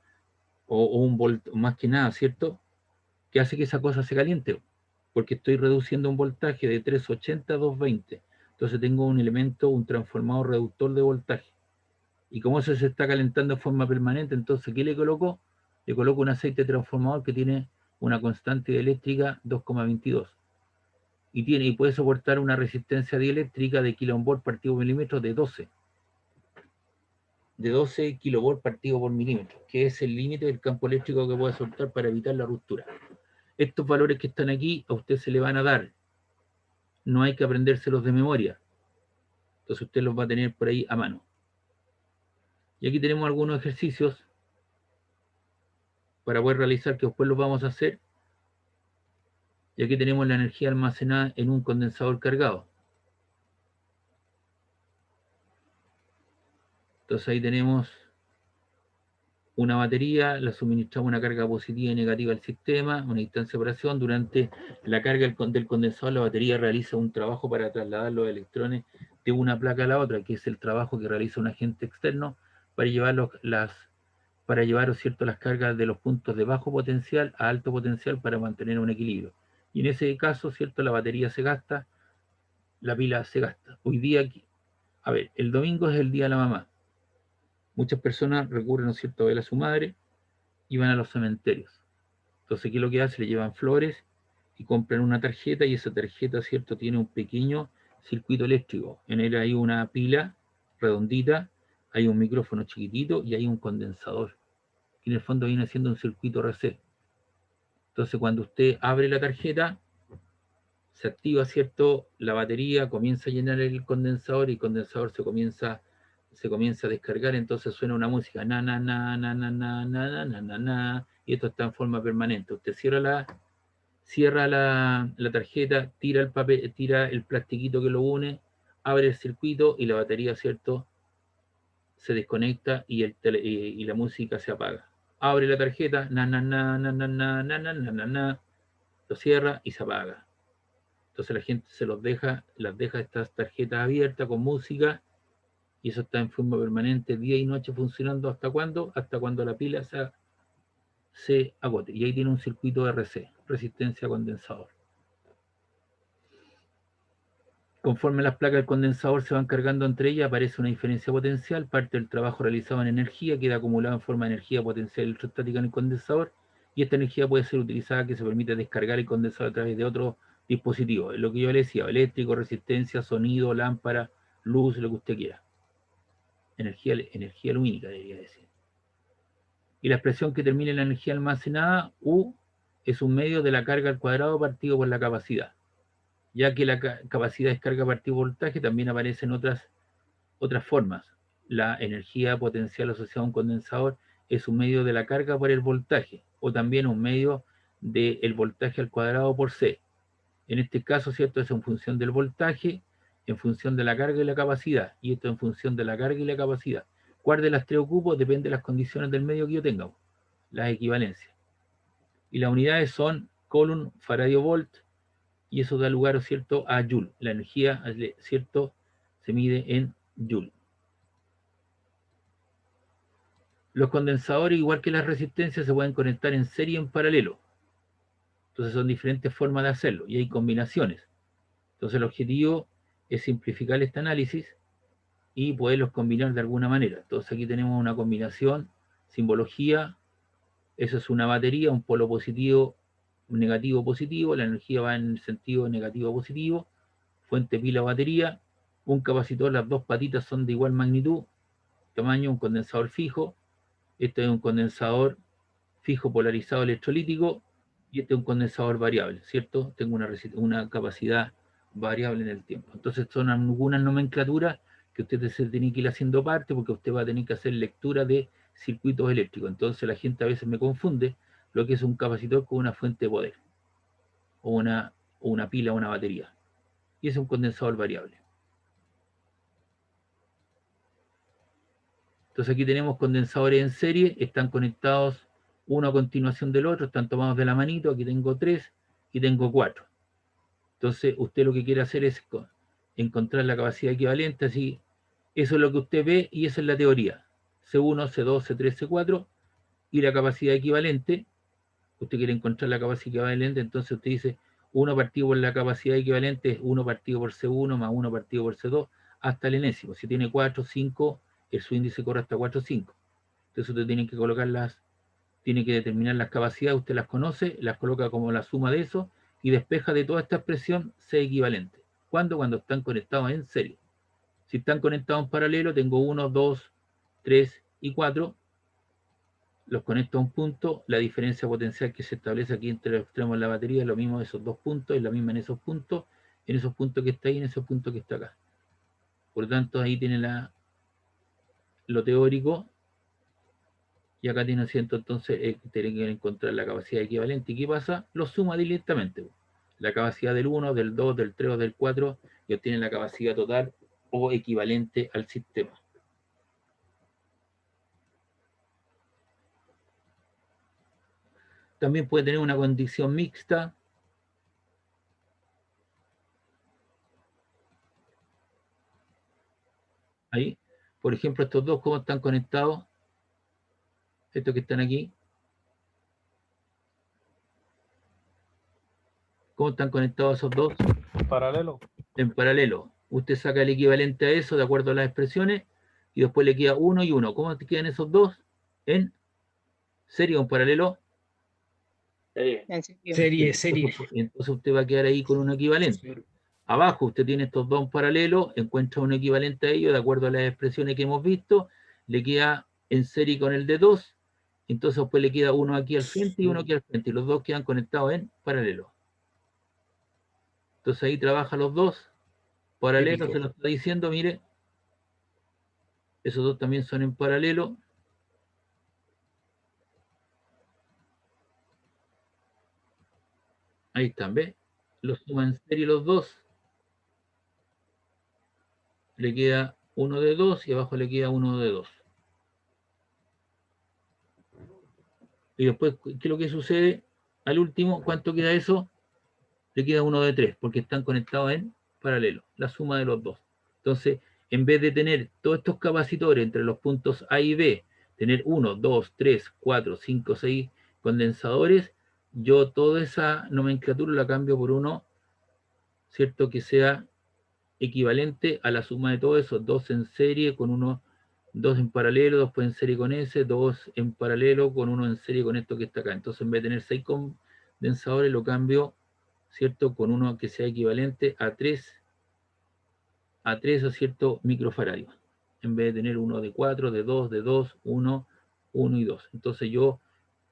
o un volt, más que nada, ¿cierto? Que hace que esa cosa se caliente, porque estoy reduciendo un voltaje de 380 a 220. Entonces tengo un elemento, un transformador reductor de voltaje. Y como eso se está calentando de forma permanente, entonces, ¿qué le coloco? Le coloco un aceite transformador que tiene una constante eléctrica 2,22. Y puede soportar una resistencia dieléctrica de kilovolt partido por milímetro de 12. De 12 kilovolt partido por milímetro, que es el límite del campo eléctrico que puede soltar para evitar la ruptura. Estos valores que están aquí a usted se le van a dar. No hay que aprendérselos de memoria. Entonces usted los va a tener por ahí a mano. Y aquí tenemos algunos ejercicios para poder realizar, que después los vamos a hacer. Y aquí tenemos la energía almacenada en un condensador cargado. Entonces ahí tenemos una batería, la suministramos una carga positiva y negativa al sistema, una distancia de operación. Durante la carga del condensador, la batería realiza un trabajo para trasladar los electrones de una placa a la otra, que es el trabajo que realiza un agente externo para llevar ¿cierto?, las cargas de los puntos de bajo potencial a alto potencial para mantener un equilibrio. Y en ese caso, ¿cierto?, la batería se gasta, la pila se gasta. Hoy día, a ver, el domingo es el día de la mamá. Muchas personas recurren, ¿no es cierto?, a ver a su madre y van a los cementerios. Entonces, ¿qué es lo que hace? Le llevan flores y compran una tarjeta, y esa tarjeta, ¿cierto?, tiene un pequeño circuito eléctrico. En él hay una pila redondita, hay un micrófono chiquitito y hay un condensador, que en el fondo viene siendo un circuito RC. Entonces, cuando usted abre la tarjeta, se activa, ¿cierto?, la batería, comienza a llenar el condensador y el condensador se comienza a descargar. Entonces suena una música, na, na, na, na, na, na, na, na, na, na, y esto está en forma permanente. Usted cierra la tarjeta, tira el papel, tira el plastiquito que lo une, abre el circuito y la batería, ¿cierto?, se desconecta y la música se apaga. Abre la tarjeta, na, na, na, na, na, na, na, na, na, na, na, lo cierra y se apaga. Entonces la gente las deja estas tarjetas abiertas con música, y eso está en forma permanente día y noche funcionando. ¿Hasta cuándo? Hasta cuando la pila se agote. Y ahí tiene un circuito RC, resistencia a condensador. Conforme las placas del condensador se van cargando entre ellas, aparece una diferencia potencial. Parte del trabajo realizado en energía queda acumulado en forma de energía potencial electrostática en el condensador, y esta energía puede ser utilizada, que se permite descargar el condensador a través de otro dispositivo. Es lo que yo le decía: eléctrico, resistencia, sonido, lámpara, luz, lo que usted quiera. Energía lumínica, debería decir. Y la expresión que termina en la energía almacenada, U, es un medio de la carga al cuadrado partido por la capacidad. Ya que la capacidad de descarga partido por voltaje también aparece en otras formas. La energía potencial asociada a un condensador es un medio de la carga por el voltaje, o también un medio del voltaje al cuadrado por C. En este caso, ¿cierto?, es en función del voltaje, en función de la carga y la capacidad, y esto en función de la carga y la capacidad. ¿Cuál de las tres ocupo? Depende de las condiciones del medio que yo tenga, las equivalencias. Y las unidades son coulomb, faradio volt, y eso da lugar, ¿cierto?, a Joule. La energía, ¿cierto?, se mide en Joule. Los condensadores, igual que las resistencias, se pueden conectar en serie y en paralelo. Entonces son diferentes formas de hacerlo y hay combinaciones. Entonces el objetivo es simplificar este análisis y poderlos combinar de alguna manera. Entonces aquí tenemos una combinación, simbología, eso es una batería, un polo positivo, un negativo positivo, la energía va en el sentido negativo positivo, fuente pila batería, un capacitor, las dos patitas son de igual magnitud, tamaño, un condensador fijo, este es un condensador fijo polarizado electrolítico y este es un condensador variable, ¿cierto? Tengo una capacidad variable en el tiempo. Entonces son algunas nomenclaturas que usted se tiene que ir haciendo parte porque usted va a tener que hacer lectura de circuitos eléctricos. Entonces la gente a veces me confunde lo que es un capacitor con una fuente de poder o una pila o una batería. Y es un condensador variable. Entonces aquí tenemos condensadores en serie, están conectados uno a continuación del otro, están tomados de la manito, aquí tengo 3 y tengo 4. Entonces usted lo que quiere hacer es encontrar la capacidad equivalente, así, eso es lo que usted ve y esa es la teoría. C1, C2, C3, C4 y la capacidad equivalente, usted quiere encontrar la capacidad equivalente, entonces usted dice 1 partido por la capacidad equivalente es 1 partido por C1 más 1 partido por C2 hasta el enésimo. Si tiene 4, 5, su índice corre hasta 4 o 5. Entonces usted tiene que colocarlas, tiene que determinar las capacidades, usted las conoce, las coloca como la suma de eso y despeja de toda esta expresión C equivalente. ¿Cuándo? Cuando están conectados en serie. Si están conectados en paralelo, tengo 1, 2, 3 y 4. Los conecto a un punto, la diferencia potencial que se establece aquí entre los extremos de la batería es lo mismo de esos dos puntos, es la misma en esos puntos que está ahí, en esos puntos que está acá. Por lo tanto, ahí tiene lo teórico, y acá tiene asiento, entonces tiene que encontrar la capacidad equivalente. ¿Y qué pasa? Lo suma directamente. La capacidad del 1, del 2, del 3 o del 4, y obtiene la capacidad total o equivalente al sistema. También puede tener una condición mixta. Ahí, por ejemplo, estos dos, ¿cómo están conectados? Estos que están aquí. ¿Cómo están conectados esos dos? Paralelo. En paralelo. Usted saca el equivalente a eso de acuerdo a las expresiones y después le queda 1 y 1. ¿Cómo te quedan esos dos? En serie o en paralelo. En Serie. Entonces usted va a quedar ahí con un equivalente. Abajo usted tiene estos dos en paralelo, encuentra un equivalente a ellos de acuerdo a las expresiones que hemos visto, le queda en serie con el de 2, entonces después le queda uno aquí al frente y uno aquí al frente, y los dos quedan conectados en paralelo. Entonces ahí trabaja los dos, paralelo, se lo está diciendo, mire, esos dos también son en paralelo. Ahí están, ¿ves? Los suma en serie los dos. Le queda uno de 2 y abajo le queda uno de 2. Y después, ¿qué es lo que sucede? Al último, ¿cuánto queda eso? Le queda uno de 3, porque están conectados en paralelo, la suma de los dos. Entonces, en vez de tener todos estos capacitores entre los puntos A y B, tener 1, 2, 3, 4, 5, 6 condensadores, yo toda esa nomenclatura la cambio por uno, ¿cierto? Que sea equivalente a la suma de todos esos, 2 en serie con uno, 2 en paralelo, después en serie con ese, 2 en paralelo con uno en serie con esto que está acá. Entonces, en vez de tener 6 condensadores, lo cambio, ¿cierto? Con uno que sea equivalente a 3 o cierto microfaradios. En vez de tener uno de 4, de 2, 1, 1 y 2. Entonces yo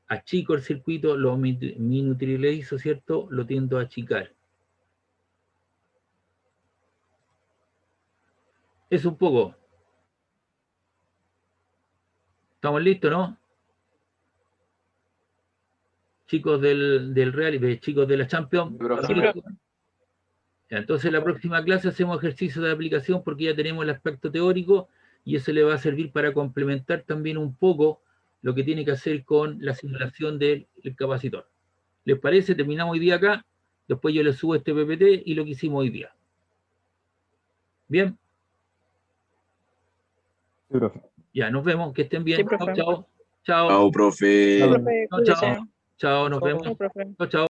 achico el circuito, lo miniaturizo, ¿cierto? Lo tiendo a achicar. Es un poco. ¿Estamos listos, no? Chicos del Real, chicos de la Champions. Entonces la próxima clase hacemos ejercicios de aplicación porque ya tenemos el aspecto teórico y eso le va a servir para complementar también un poco lo que tiene que hacer con la simulación del capacitor. ¿Les parece? Terminamos hoy día acá Después yo les subo este PPT y lo que hicimos hoy día. Bien, Sí, profe. ya nos vemos, que estén bien. Sí, profe. Chao, chao, chao, Chao, profe. Profe, chao, chao, cuídese. chao, nos vemos. Chao, profe. Chao, chao.